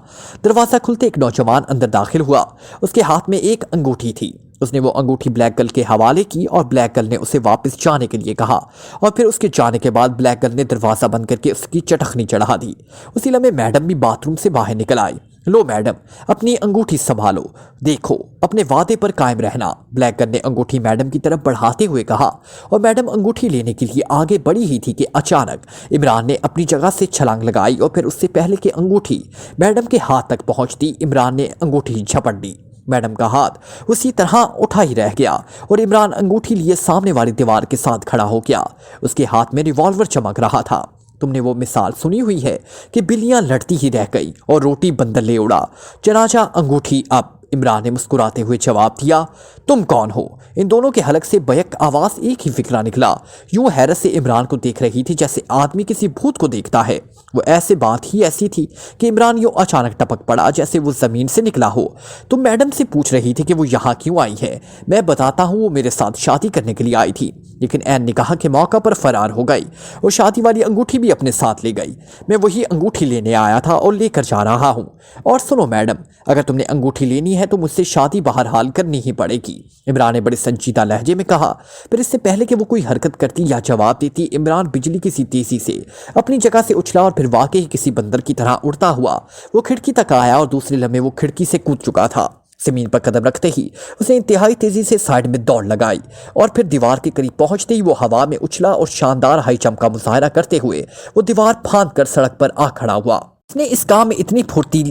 दरवाज़ा खुलते एक नौजवान अंदर दाखिल हुआ। उसके हाथ में एक अंगूठी थी। उसने वो अंगूठी ब्लैक गर्ल के हवाले की और ब्लैक गर्ल ने उसे वापस जाने के लिए कहा और फिर उसके जाने के बाद ब्लैक गर्ल ने दरवाज़ा बंद करके उसकी चटखनी चढ़ा दी। उसी लम्हे मैडम भी बाथरूम से बाहर निकल आई। लो मैडम, अपनी अंगूठी संभालो, देखो अपने वादे पर कायम रहना, ब्लैक गर्ल ने अंगूठी मैडम की तरफ बढ़ाते हुए कहा और मैडम अंगूठी लेने के लिए आगे बढ़ी ही थी कि अचानक इमरान ने अपनी जगह से छलांग लगाई और फिर उससे पहले कि अंगूठी मैडम के हाथ तक पहुंचती, इमरान ने अंगूठी झपट दी। मैडम का हाथ उसी तरह उठा ही रह गया और इमरान अंगूठी लिए सामने वाली दीवार के साथ खड़ा हो गया। उसके हाथ में रिवॉल्वर चमक रहा था। تم نے وہ مثال سنی ہوئی ہے کہ بلیاں لڑتی ہی رہ گئی اور روٹی بندر لے اڑا، چنانچہ انگوٹھی اب۔ عمران نے مسکراتے ہوئے جواب دیا، تم کون ہو؟ ان دونوں کے حلق سے بیک آواز ایک ہی فکرہ نکلا۔ یوں حیرت سے عمران کو دیکھ رہی تھی جیسے آدمی کسی بھوت کو دیکھتا ہے۔ وہ ایسے بات ہی ایسی تھی کہ عمران یوں اچانک ٹپک پڑا جیسے وہ زمین سے نکلا ہو۔ تم میڈم سے پوچھ رہی تھی کہ وہ یہاں کیوں آئی ہے؟ میں بتاتا ہوں، وہ میرے ساتھ شادی کرنے کے لیے آئی تھی، لیکن عین نکاح کے موقع پر فرار ہو گئی اور شادی والی انگوٹھی بھی اپنے ساتھ لے گئی۔ میں وہی انگوٹھی لینے آیا تھا اور لے کر جا رہا ہوں۔ اور سنو میڈم، اگر تم نے انگوٹھی لینی ہے تو مجھ سے شادی بہرحال کرنی ہی پڑے گی، عمران نے بڑے سنجیدہ لہجے میں کہا۔ پھر اس سے پہلے کہ وہ کوئی حرکت کرتی یا جواب دیتی، عمران بجلی کی سی تیزی سے اپنی جگہ سے اچھلا اور پھر واقعی کسی بندر کی طرح اڑتا ہوا وہ کھڑکی تک آیا اور دوسرے لمحے وہ کھڑکی سے کود چکا تھا۔ زمین پر قدم رکھتے ہی اسے انتہائی تیزی سے سائیڈ میں دوڑ لگائی اور پھر دیوار کے قریب پہنچتے ہی وہ ہوا میں اچھلا اور شاندار ہائی جمپ کا مظاہرہ کرتے ہوئے وہ دیوار پھاند کر سڑک پر آ کھڑا ہوا۔ اس نے اس کام میں اتنی پھرتی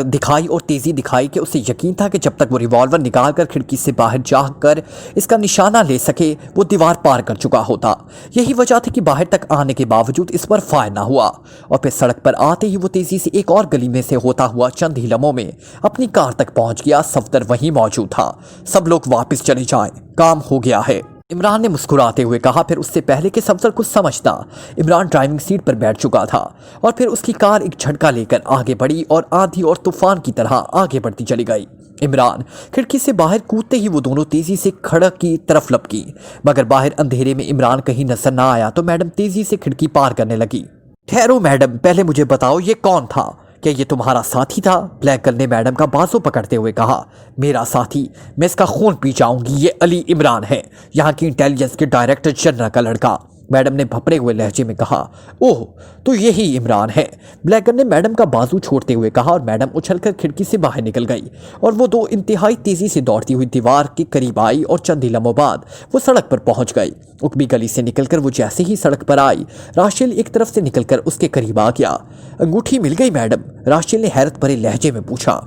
دکھائی اور تیزی دکھائی کہ اسے یقین تھا کہ جب تک وہ ریوالور نکال کر کھڑکی سے باہر جا کر اس کا نشانہ لے سکے وہ دیوار پار کر چکا ہوتا۔ یہی وجہ تھی کہ باہر تک آنے کے باوجود اس پر فائر نہ ہوا، اور پھر سڑک پر آتے ہی وہ تیزی سے ایک اور گلی میں سے ہوتا ہوا چند ہی لمحوں میں اپنی کار تک پہنچ گیا۔ صفدر وہیں موجود تھا۔ سب لوگ واپس چلے جائیں، کام ہو گیا ہے، عمران نے مسکراتے ہوئے کہا۔ پھر اس سے پہلے کہ صفدر کچھ سمجھتا، عمران ڈرائیونگ سیٹ پر بیٹھ چکا تھا اور پھر اس کی کار ایک جھٹکا لے کر آگے بڑھی اور آندھی اور طوفان کی طرح آگے بڑھتی چلی گئی۔ عمران کھڑکی سے باہر کودتے ہی وہ دونوں تیزی سے سڑک کی طرف لپکی، مگر باہر اندھیرے میں عمران کہیں نظر نہ آیا تو میڈم تیزی سے کھڑکی پار کرنے لگی۔ ٹھہرو میڈم، پہلے مجھے بتاؤ یہ کون تھا؟ کیا یہ تمہارا ساتھی تھا؟ بلیک گرل نے میڈم کا بازو پکڑتے ہوئے کہا۔ میرا ساتھی؟ میں اس کا خون پی جاؤں گی، یہ علی عمران ہے، یہاں کی انٹیلیجنس کے ڈائریکٹر جنرل کا لڑکا، میڈم نے بھپڑے ہوئے لہجے میں کہا۔ اوہ، تو یہی عمران ہے، بلیک گرل نے میڈم کا بازو چھوڑتے ہوئے کہا، اور میڈم اچھل کر کھڑکی سے باہر نکل گئی اور وہ دو انتہائی تیزی سے دوڑتی ہوئی دیوار کے قریب آئی اور چند ہی لمحوں بعد وہ سڑک پر پہنچ گئی۔ اکبی گلی سے نکل کر وہ جیسے ہی سڑک پر آئی، راشیل ایک طرف سے نکل کر اس کے قریب آ گیا۔ انگوٹھی مل گئی میڈم؟ راشیل نے حیرت بھرے لہجے میں پوچھا۔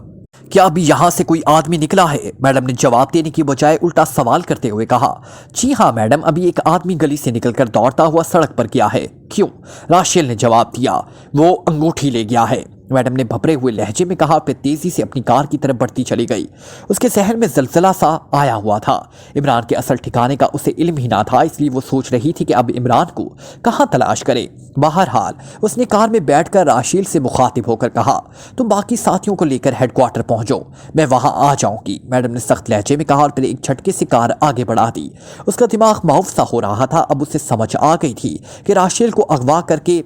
کیا ابھی یہاں سے کوئی آدمی نکلا ہے؟ میڈم نے جواب دینے کی بجائے الٹا سوال کرتے ہوئے کہا۔ جی ہاں میڈم، ابھی ایک آدمی گلی سے نکل کر دوڑتا ہوا سڑک پر گیا ہے۔ کیوں؟ راشیل نے جواب دیا۔ وہ انگوٹھی لے گیا ہے، میڈم نے بھپڑے ہوئے لہجے میں کہا، پھر تیزی سے اپنی کار کی طرف بڑھتی چلی گئی۔ اس کے ذہن میں زلزلہ سا آیا ہوا تھا۔ عمران کے اصل ٹھکانے کا اسے علم ہی نہ تھا، اس لیے وہ سوچ رہی تھی کہ اب عمران کو کہاں تلاش کرے۔ بہرحال اس نے کار میں بیٹھ کر راشیل سے مخاطب ہو کر کہا، تم باقی ساتھیوں کو لے کر ہیڈ کوارٹر پہنچو، میں وہاں آ جاؤں گی، میڈم نے سخت لہجے میں کہا، اور پھر ایک جھٹکے سے کار آگے بڑھا دی۔ اس کا دماغ معاف سا ہو رہا تھا۔ اب اسے سمجھ آ گئی تھی کہ راشیل کو اغوا کر کے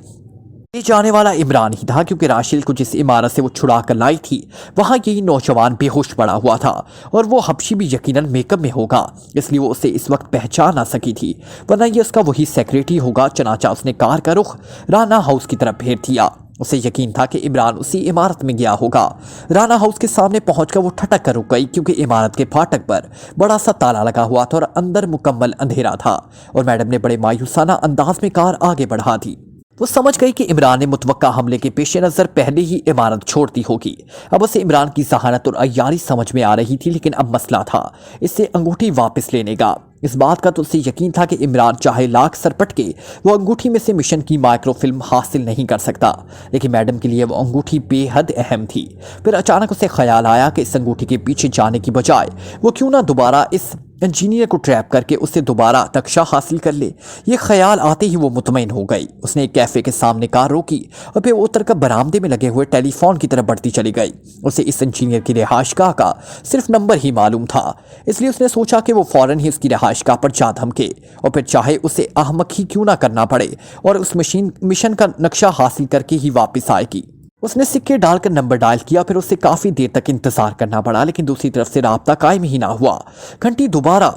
لے جانے والا عمران ہی تھا، کیونکہ راشیل کو جس عمارت سے وہ چھڑا کر لائی تھی وہاں یہی نوجوان بے ہوش پڑا ہوا تھا، اور وہ حبشی بھی یقیناً میک اپ میں ہوگا، اس لیے وہ اسے اس وقت پہچان نہ سکی تھی، ورنہ یہ اس کا وہی سیکریٹری ہوگا۔ چنانچہ اس نے کار کا رخ رانا ہاؤس کی طرف پھیر دیا۔ اسے یقین تھا کہ عمران اسی عمارت میں گیا ہوگا۔ رانا ہاؤس کے سامنے پہنچ کر وہ ٹھٹک کر رک گئی، کیونکہ عمارت کے پھاٹک پر بڑا سا تالا لگا ہوا تھا اور اندر مکمل اندھیرا تھا، اور میڈم نے بڑے مایوسانہ انداز میں کار آگے بڑھا دی۔ وہ سمجھ گئی کہ عمران نے متوقع حملے کے پیش نظر پہلے ہی عمارت چھوڑ دی ہوگی۔ اب اسے عمران کی ذہانت اور عیاری سمجھ میں آ رہی تھی، لیکن اب مسئلہ تھا اس سے انگوٹھی واپس لینے کا۔ اس بات کا تو اسے یقین تھا کہ عمران چاہے لاکھ سر پٹکے وہ انگوٹھی میں سے مشن کی مائکرو فلم حاصل نہیں کر سکتا، لیکن میڈم کے لیے وہ انگوٹھی بے حد اہم تھی۔ پھر اچانک اسے خیال آیا کہ اس انگوٹھی کے پیچھے جانے کی بجائے وہ کیوں نہ دوبارہ اس انجینئر کو ٹریپ کر کے اسے دوبارہ نقشہ حاصل کر لے۔ یہ خیال آتے ہی وہ مطمئن ہو گئی۔ اس نے ایک کیفے کے سامنے کار روکی اور پھر وہ اتر کر برآمدے میں لگے ہوئے ٹیلی فون کی طرف بڑھتی چلی گئی۔ اسے اس انجینئر کی رہائش گاہ کا صرف نمبر ہی معلوم تھا، اس لیے اس نے سوچا کہ وہ فوراً ہی اس کی رہائش گاہ پر جا دھمکے، اور پھر چاہے اسے احمق ہی کیوں نہ کرنا پڑے اور اس مشن کا نقشہ حاصل کر کے ہی واپس آئے گی۔ اس نے سکے ڈال کر نمبر ڈائل کیا، پھر اسے کافی دیر تک انتظار کرنا پڑا، لیکن دوسری طرف سے رابطہ قائم ہی نہ ہوا۔ گھنٹی دوبارہ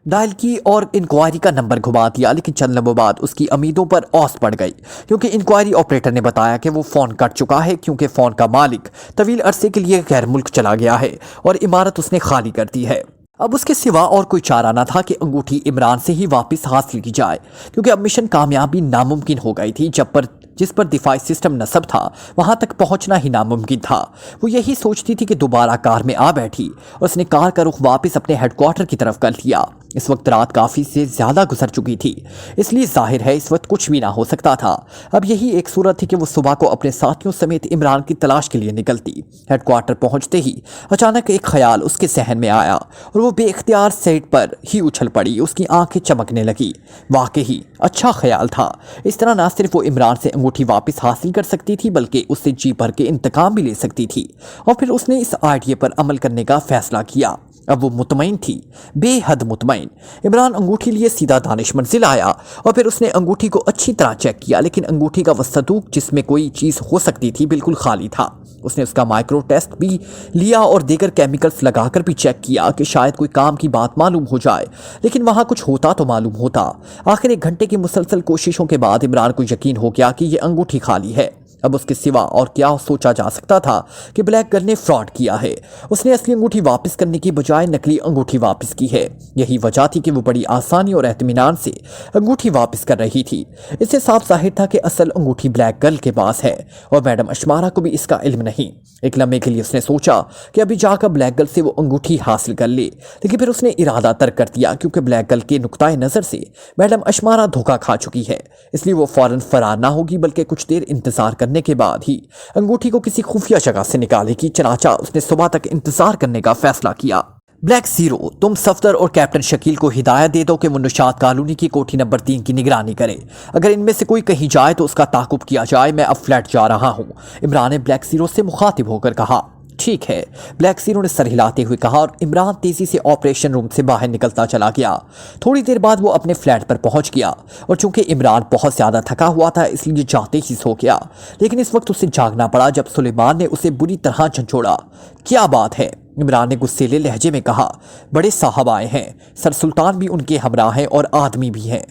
ڈائل کی اور انکوائری کا نمبر گھما دیا، لیکن چند لمحوں بعد اس کی امیدوں پر اوس پڑ گئی، کیونکہ انکوائری آپریٹر نے بتایا کہ وہ فون کٹ چکا ہے، کیونکہ فون کا مالک طویل عرصے کے لیے غیر ملک چلا گیا ہے اور عمارت اس نے خالی کر دی ہے۔ اب اس کے سوا اور کوئی چارہ نہ تھا کہ انگوٹھی عمران سے ہی واپس حاصل کی جائے، کیونکہ اب مشن کامیابی ناممکن ہو گئی تھی۔ جس پر دفاعی سسٹم نصب تھا وہاں تک پہنچنا ہی ناممکن تھا۔ وہ یہی سوچتی تھی کہ دوبارہ کار میں آ بیٹھی اور اس نے کار کا رخ واپس اپنے ہیڈ کوارٹر کی طرف کر لیا۔ इस वक्त रात काफ़ी से ज़्यादा गुजर चुकी थी, इसलिए जाहिर है इस वक्त कुछ भी ना हो सकता था। अब यही एक सूरत थी कि वो सुबह को अपने साथियों समेत इमरान की तलाश के लिए निकलती। हेडक्वार्टर पहुंचते ही अचानक एक ख्याल उसके जहन में आया और वो बेइख्तियार सेट पर ही उछल पड़ी। उसकी आंखें चमकने लगी। वाकई अच्छा ख्याल था। इस तरह ना सिर्फ वो इमरान से अंगूठी वापस हासिल कर सकती थी बल्कि उससे जी भर के इंतकाम भी ले सकती थी। और फिर उसने इस आइडिया पर अमल करने का फैसला किया। अब वो मुतमईन थी, बेहद मुतमईन। इमरान अंगूठी लिए सीधा दानिश मंजिल आया और फिर उसने अंगूठी को अच्छी तरह चेक किया, लेकिन अंगूठी का वो संदूक जिसमें कोई चीज़ हो सकती थी बिल्कुल खाली था। उसने उसका माइक्रो टेस्ट भी लिया और दीगर केमिकल्स लगाकर भी चेक किया कि शायद कोई काम की बात मालूम हो जाए, लेकिन वहाँ कुछ होता तो मालूम होता। आखिर 1 घंटे की मुसलसल कोशिशों के बाद इमरान को यकीन हो गया कि ये अंगूठी खाली है। अब उसके सिवा और क्या सोचा जा सकता था कि ब्लैक गर्ल ने फ्रॉड किया है। उसने असली अंगूठी वापस करने की बजाय नकली अंगूठी वापस की है। यही वजह थी कि वो बड़ी आसानी और एतमीनान से अंगूठी वापस कर रही थी। इससे साफ जाहिर था कि असल अंगूठी ब्लैक गर्ल के पास है और मैडम अशमारा को भी इसका इल्म नहीं। एक लम्हे के लिए उसने सोचा कि अभी जाकर ब्लैक गर्ल से वो अंगूठी हासिल कर ले, लेकिन फिर उसने इरादा तर्क कर दिया क्योंकि ब्लैक गर्ल के नुक्ताए नज़र से मैडम अशमारा धोखा खा चुकी है। इसलिए वो फौरन फरार ना होगी बल्कि कुछ देर इंतजार करने के बाद ही अंगूठी को किसी खुफिया जगह से निकालेगी। चनाचा उसने सुबह तक इंतजार करने का फैसला किया। ब्लैक ज़ीरो, तुम सफदर और कैप्टन शकील को हिदायत दे दो कि वो निशात कॉलोनी की कोठी नंबर 3 की निगरानी करे। अगर इनमें से कोई कहीं जाए तो उसका ताकुब किया जाए। मैं अब फ्लैट जा रहा हूँ। इमरान ने ब्लैक ज़ीरो से मुखातिब होकर कहा। ठीक है, ब्लैक ज़ीरो ने सर हिलाते हुए कहा और इमरान तेज़ी से ऑपरेशन रूम से बाहर निकलता चला गया। थोड़ी देर बाद वो अपने फ्लैट पर पहुंच गया और चूंकि इमरान बहुत ज़्यादा थका हुआ था इसलिए जाते ही सो गया। लेकिन इस वक्त उसे जागना पड़ा जब सुलेमान ने उसे बुरी तरह झंझोड़ा। क्या बात है? इमरान ने गुस्सेले लहजे में कहा। बड़े साहब आए हैं, सर सुल्तान भी उनके हमरा हैं और आदमी भी हैं।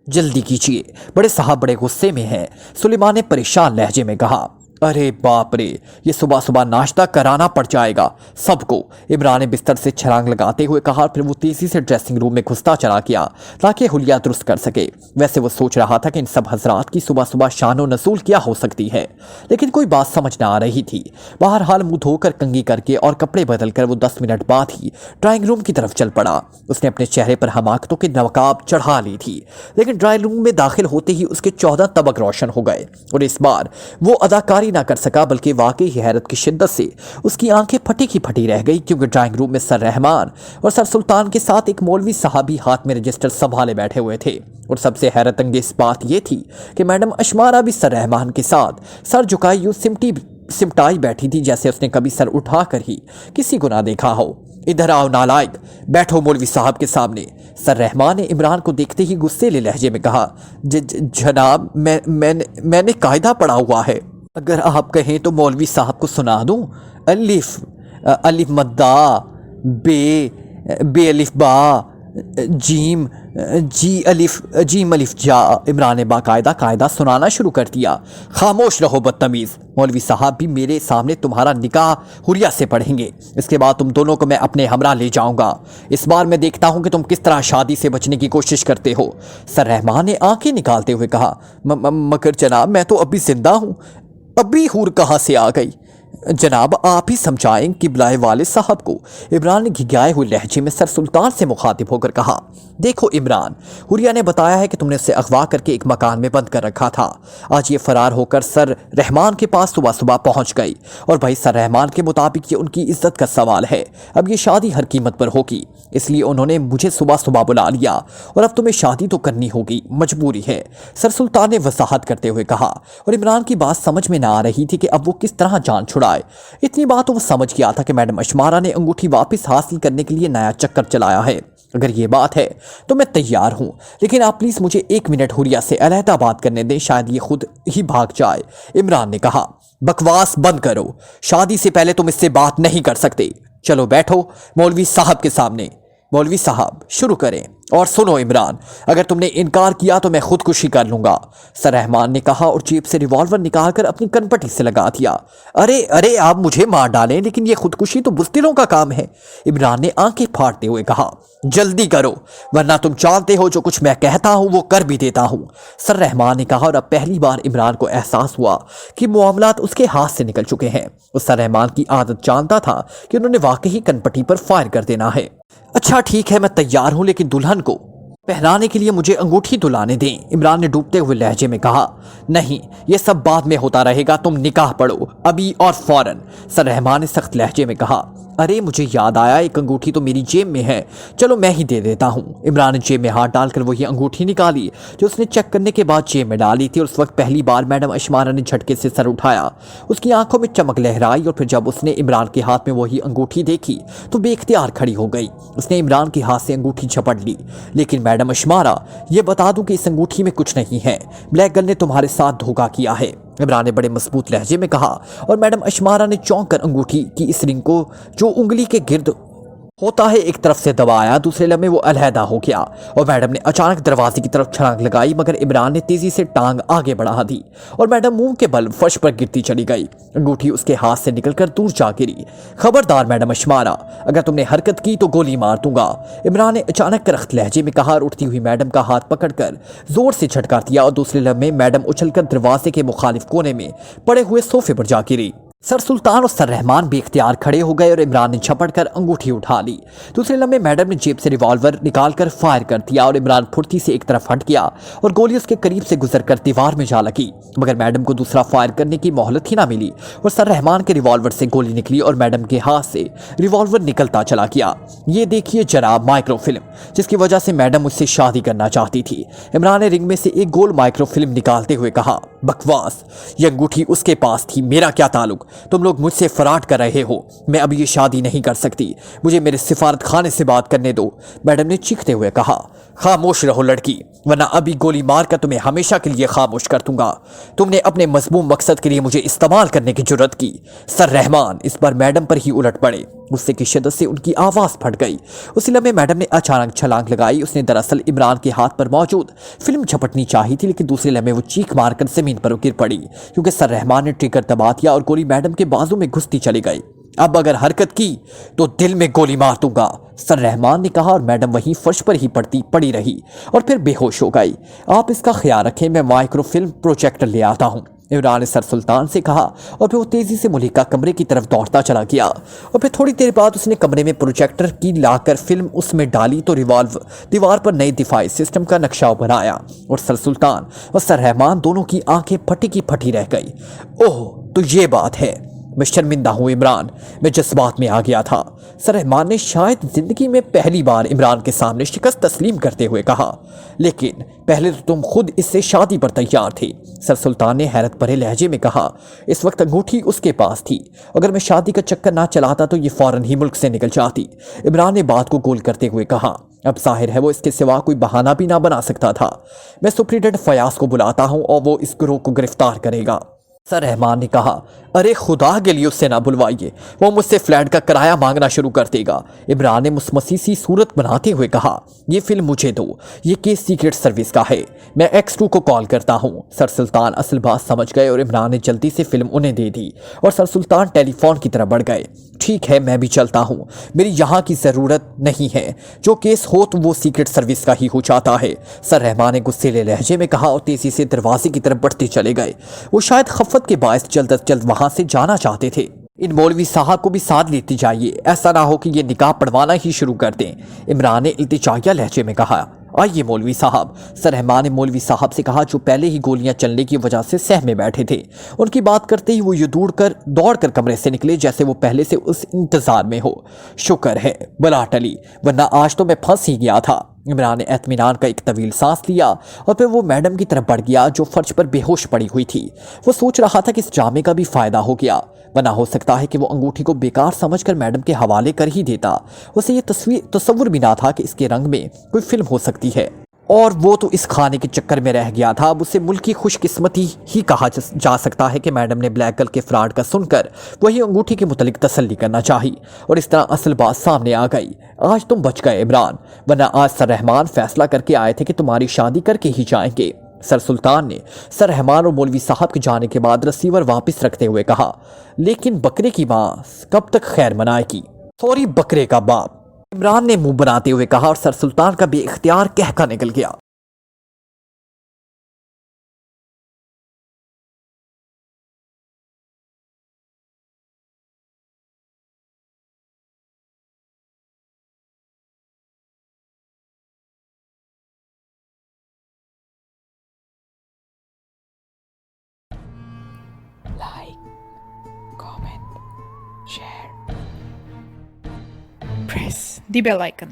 जल्दी कीजिए, बड़े साहब बड़े गुस्से में हैं, सुलेमान ने परेशान लहजे में कहा। अरे बाप रे, ये सुबह सुबह नाश्ता कराना पड़ जाएगा सबको, इमरान ने बिस्तर से छलांग लगाते हुए कहा। फिर वो तेजी से ड्रेसिंग रूम में घुसता चला गया ताकि हुलिया दुरुस्त कर सके। वैसे वो सोच रहा था कि इन सब हजरात की सुबह सुबह शानो नसूल क्या हो सकती है, लेकिन कोई बात समझ ना आ रही थी। बहरहाल मुंह धोकर कंघी करके और कपड़े बदल कर वो 10 मिनट बाद ही ड्राइंग रूम की तरफ चल पड़ा। उसने अपने चेहरे पर हमाकतों की नकाब चढ़ा ली थी, लेकिन ड्राइंग रूम में दाखिल होते ही उसके 14 तबक रोशन हो गए और इस बार वो अदाकारी ना कर सका बल्कि वाकई हैरत की शिद्दत से उसकी आंखें फटी की फटी रह गई, क्योंकि ड्राइंग रूम में सर रहमान और सर सुल्तान के साथ एक मौलवी साहबी हाथ में रजिस्टर संभाले बैठे हुए थे। और सबसे हैरत अंगेज बात यह थी कि मैडम अशमारा भी सर रहमान के साथ सर झुकाई यूं सिमटाई बैठी थी जैसे उसने कभी सर उठाकर ही किसी को ना देखा हो। इधर आओ नालायक, बैठो मौलवी साहब के सामने, सर रहमान ने इमरान को देखते ही गुस्सेले लहजे में कहा। जनाब, मैंने कायदा पढ़ा हुआ है, अगर आप कहें तो मौलवी साहब को सुना दूं। अलिफ मद्दा, बे अलिफ बा, जीम अलिफ जा। इमरान ने बाकायदा कायदा सुनाना शुरू कर दिया। खामोश रहो बदतमीज़, मौलवी साहब भी मेरे सामने तुम्हारा निकाह हुरिया से पढ़ेंगे। इसके बाद तुम दोनों को मैं अपने हमरा ले जाऊंगा। इस बार मैं देखता हूं कि तुम किस तरह शादी से बचने की कोशिश करते हो। सर रहमान ने आंखें निकालते हुए कहा। मगर जनाब, मैं तो अभी जिंदा हूं, अभी हूर कहाँ से आ गई? जनाब, आप ही समझाएं कि बुलाए वाले साहब को। इमरान ने घिघाए हुए लहजे में सर सुल्तान से मुखातिब होकर कहा। देखो इमरान, हुरिया ने बताया है कि तुमने उसे अगवा करके एक मकान में बंद कर रखा था। आज ये फरार होकर सर रहमान के पास सुबह सुबह पहुंच गई और भाई सर रहमान के मुताबिक ये उनकी इज्जत का सवाल है। अब ये शादी हर कीमत पर होगी, इसलिए उन्होंने मुझे सुबह सुबह बुला लिया और अब तुम्हें शादी तो करनी होगी, मजबूरी है, सर सुल्तान ने वजाहत करते हुए कहा। और इमरान की बात समझ में ना आ रही थी कि अब वो किस तरह जान छुड़ाए। इतनी बात वो समझ गया था कि मैडम अशमारा ने अंगूठी वापस हासिल करने के लिए नया चक्कर चलाया है। अगर ये बात है तो मैं तैयार हूं, लेकिन आप प्लीज मुझे 1 मिनट हुरिया से अलहदा बात करने दें, शायद ये खुद ही भाग जाए। इमरान ने कहा। बकवास बंद करो, शादी से पहले तुम इससे बात नहीं कर सकते। चलो बैठो मौलवी साहब के सामने। मौलवी साहब शुरू करें। اور سنو عمران، اگر تم نے انکار کیا تو میں خودکشی کر لوں گا، سر رحمان نے کہا اور جیب سے ریوالور نکال کر اپنی کنپٹی سے لگا دیا۔ ارے آپ مجھے مار ڈالیں، لیکن یہ خودکشی تو بزدلوں کا کام ہے، عمران نے آنکھیں پھاڑتے ہوئے کہا۔ جلدی کرو ورنہ تم جانتے ہو جو کچھ میں کہتا ہوں وہ کر بھی دیتا ہوں، سر رحمان نے کہا، اور اب پہلی بار عمران کو احساس ہوا کہ معاملات اس کے ہاتھ سے نکل چکے ہیں۔ وہ سر رحمان کی عادت جانتا تھا کہ انہوں نے واقعی کنپٹی پر فائر کر دینا ہے۔ اچھا ٹھیک ہے، میں تیار ہوں، لیکن دلہن کو پہنانے کے لیے مجھے انگوٹھی دلانے دیں، عمران نے ڈوبتے ہوئے لہجے میں کہا۔ نہیں، یہ سب بعد میں ہوتا رہے گا، تم نکاح پڑھو ابھی اور فوراً، سر رحمان نے سخت لہجے میں کہا۔ ارے مجھے یاد آیا، ایک انگوٹھی تو میری جیب میں ہے، چلو میں ہی دے دیتا ہوں، عمران نے جیب میں ہاتھ ڈال کر وہی انگوٹھی نکالی جو اس نے چیک کرنے کے بعد جیب میں ڈالی تھی، اور اس وقت پہلی بار میڈم اشمارا نے جھٹکے سے سر اٹھایا۔ اس کی آنکھوں میں چمک لہرائی، اور پھر جب اس نے عمران کے ہاتھ میں وہی انگوٹھی دیکھی تو بے اختیار کھڑی ہو گئی۔ اس نے عمران کے ہاتھ سے انگوٹھی جھپٹ لی۔ لیکن میڈم اشمارا، یہ بتا دوں کہ اس انگوٹھی میں کچھ نہیں ہے، بلیک گرل نے تمہارے ساتھ دھوکہ کیا ہے، عمران نے بڑے مضبوط لہجے میں کہا، اور میڈم اشمارا نے چونک کر انگوٹھی کی اس رنگ کو جو انگلی کے گرد ہوتا ہے ایک طرف سے دبایا، دوسرے لمحے وہ علیحدہ ہو گیا، اور میڈم نے اچانک دروازے کی طرف چھلانگ لگائی، مگر عمران نے تیزی سے ٹانگ آگے بڑھا دی اور میڈم منہ کے بل فرش پر گرتی چلی گئی۔ انگوٹھی اس کے ہاتھ سے نکل کر دور جا گری۔ خبردار میڈم اشمارا، اگر تم نے حرکت کی تو گولی مار دوں گا، عمران نے اچانک کرخت لہجے میں کہا، اور اٹھتی ہوئی میڈم کا ہاتھ پکڑ کر زور سے جھٹکا دیا، اور دوسرے لمحے میڈم اچھل کر دروازے کے مخالف کونے میں پڑے ہوئے صوفے پر جا گری۔ سر سلطان اور سر رحمان بے اختیار کھڑے ہو گئے، اور عمران نے جھپٹ کر انگوٹھی اٹھا لی۔ دوسرے لمحے میڈم نے جیب سے ریوالور نکال کر فائر کر دیا، اور عمران پھرتی سے ایک طرف ہٹ گیا اور گولی اس کے قریب سے گزر کر دیوار میں جا لگی، مگر میڈم کو دوسرا فائر کرنے کی مہلت ہی نہ ملی، اور سر رحمان کے ریوالور سے گولی نکلی اور میڈم کے ہاتھ سے ریوالور نکلتا چلا گیا۔ یہ دیکھیے جناب مائکرو فلم، جس کی وجہ سے میڈم مجھ سے شادی کرنا چاہتی تھی، عمران نے رنگ میں سے ایک گول مائکرو فلم نکالتے ہوئے کہا۔ بکواس، یہ انگوٹھی اس کے پاس تھی، میرا کیا تعلق؟ تم لوگ مجھ سے فراڈ کر رہے ہو، میں اب یہ شادی نہیں کر سکتی، مجھے میرے سفارت خانے سے بات کرنے دو، میڈم نے چیختے ہوئے کہا۔ خاموش رہو لڑکی، ورنہ ابھی گولی مار کر تمہیں ہمیشہ کے لیے خاموش کر دوں گا۔ تم نے اپنے مذموم مقصد کے لیے مجھے استعمال کرنے کی جرت کی۔ سر رحمان اس بار میڈم پر ہی الٹ پڑے، غصے کی شدت سے ان کی آواز پھٹ گئی۔ اسی لمحے میڈم نے اچانک چھلانگ لگائی۔ اس نے دراصل عمران کے ہاتھ پر موجود فلم جھپٹنی چاہی تھی، لیکن دوسرے لمحے وہ چیخ مار کر زمین پر گر پڑی، کیونکہ سر رحمان نے ٹریگر دبا دیا اور گولی میڈم کے بازو میں گھستی چلی گئی۔ اب اگر حرکت کی تو دل میں گولی مار دوں گا، سر رحمان نے کہا، اور میڈم وہیں فرش پر ہی پڑی رہی اور پھر بے ہوش ہو گئی۔ آپ اس کا خیال رکھیں، میں مائکرو فلم پروجیکٹر لے آتا ہوں، عمران نے سر سلطان سے کہا، اور پھر وہ تیزی سے ملکہ کمرے کی طرف دوڑتا چلا گیا، اور پھر تھوڑی دیر بعد اس نے کمرے میں پروجیکٹر کی لا کر فلم اس میں ڈالی تو دیوار پر نئے دفاعی سسٹم کا نقشہ بنایا، اور سر سلطان اور سر رحمان دونوں کی آنکھیں پھٹی کی پھٹی رہ گئی۔ اوہ، تو یہ بات ہے، میں شرمندہ ہوں عمران، میں جذبات میں آ گیا تھا، سر رحمان نے شاید زندگی میں پہلی بار عمران کے سامنے شکست تسلیم کرتے ہوئے کہا۔ لیکن پہلے تو تم خود اس سے شادی پر تیار تھے، سر سلطان نے حیرت بھرے لہجے میں کہا۔ اس وقت انگوٹھی اس کے پاس تھی، اگر میں شادی کا چکر نہ چلاتا تو یہ فوراً ہی ملک سے نکل جاتی، عمران نے بات کو گول کرتے ہوئے کہا۔ اب ظاہر ہے وہ اس کے سوا کوئی بہانہ بھی نہ بنا سکتا تھا۔ میں سپرنٹینڈنٹ فیاض کو بلاتا ہوں اور وہ اس گروہ کو گرفتار کرے گا، سر رحمان نے کہا۔ ارے خدا کے لیے اس سے نہ بلوائیے، وہ مجھ سے فلیٹ کا کرایہ مانگنا شروع کر دے گا، عمران نے مسمسی سی صورت بناتے ہوئے کہا۔ یہ فلم مجھے دو، یہ کیس سیکرٹ سروس کا ہے، میں X2 کو کال کرتا ہوں، سر سلطان اصل بات سمجھ گئے اور عمران نے جلدی سے فلم انہیں دے دی اور سر سلطان ٹیلی فون کی طرف بڑھ گئے۔ ٹھیک ہے، میں بھی چلتا ہوں، میری یہاں کی ضرورت نہیں ہے، جو کیس ہو تو وہ سیکرٹ سروس کا ہی ہو جاتا ہے، سر رحمان نے غصیلے لہجے میں کہا اور تیزی سے دروازے کی طرف بڑھتے چلے گئے۔ وہ شاید خفت کے باعث جلد از جلد وہاں سے جانا چاہتے تھے۔ ان مولوی صاحب کو بھی ساتھ لیتی جائیے، ایسا نہ ہو کہ یہ نکاح پڑھوانا ہی شروع کر دیں، عمران نے التجائیہ لہجے میں کہا۔ آئیے مولوی صاحب، سر رحمان نے مولوی صاحب سے کہا جو پہلے ہی گولیاں چلنے کی وجہ سے سہ میں بیٹھے تھے۔ ان کی بات کرتے ہی وہ یہ دوڑ کر کمرے سے نکلے جیسے وہ پہلے سے اس انتظار میں ہو۔ شکر ہے بلا ٹلی، ورنہ آج تو میں پھنس ہی گیا تھا، عمران نے اطمینان کا ایک طویل سانس لیا اور پھر وہ میڈم کی طرف بڑھ گیا جو فرش پر بے ہوش پڑی ہوئی تھی۔ وہ سوچ رہا تھا کہ اس ڈرامے کا بھی فائدہ ہو گیا، ورنہ ہو سکتا ہے کہ وہ انگوٹھی کو بیکار سمجھ کر میڈم کے حوالے کر ہی دیتا۔ اسے یہ تصور بھی نہ تھا کہ اس کے رنگ میں کوئی فلم ہو سکتی ہے۔ اور وہ تو اس کھانے کے چکر میں رہ گیا تھا. اب اسے ملک کی خوش قسمتی ہی کہا جا سکتا ہے کہ میڈم نے بلیک گرل کے فراڈ کا سن کر وہی انگوٹھی کے متعلق تسلی کرنا چاہی اور اس طرح اصل بات سامنے آ گئی. آج تم بچ گئے عمران، ورنہ آج سر رحمان فیصلہ کر کے آئے تھے کہ تمہاری شادی کر کے ہی جائیں گے. سر سلطان نے سر رحمان اور مولوی صاحب کے جانے کے بعد رسیور واپس رکھتے ہوئے کہا، لیکن بکرے کی ماں کب تک خیر منائے گی؟ سوری بکرے کا باپ، عمران نے منہ بناتے ہوئے کہا اور سر سلطان کا بے اختیار کہکا نکل گیا. Like, comment, share, press the bell icon.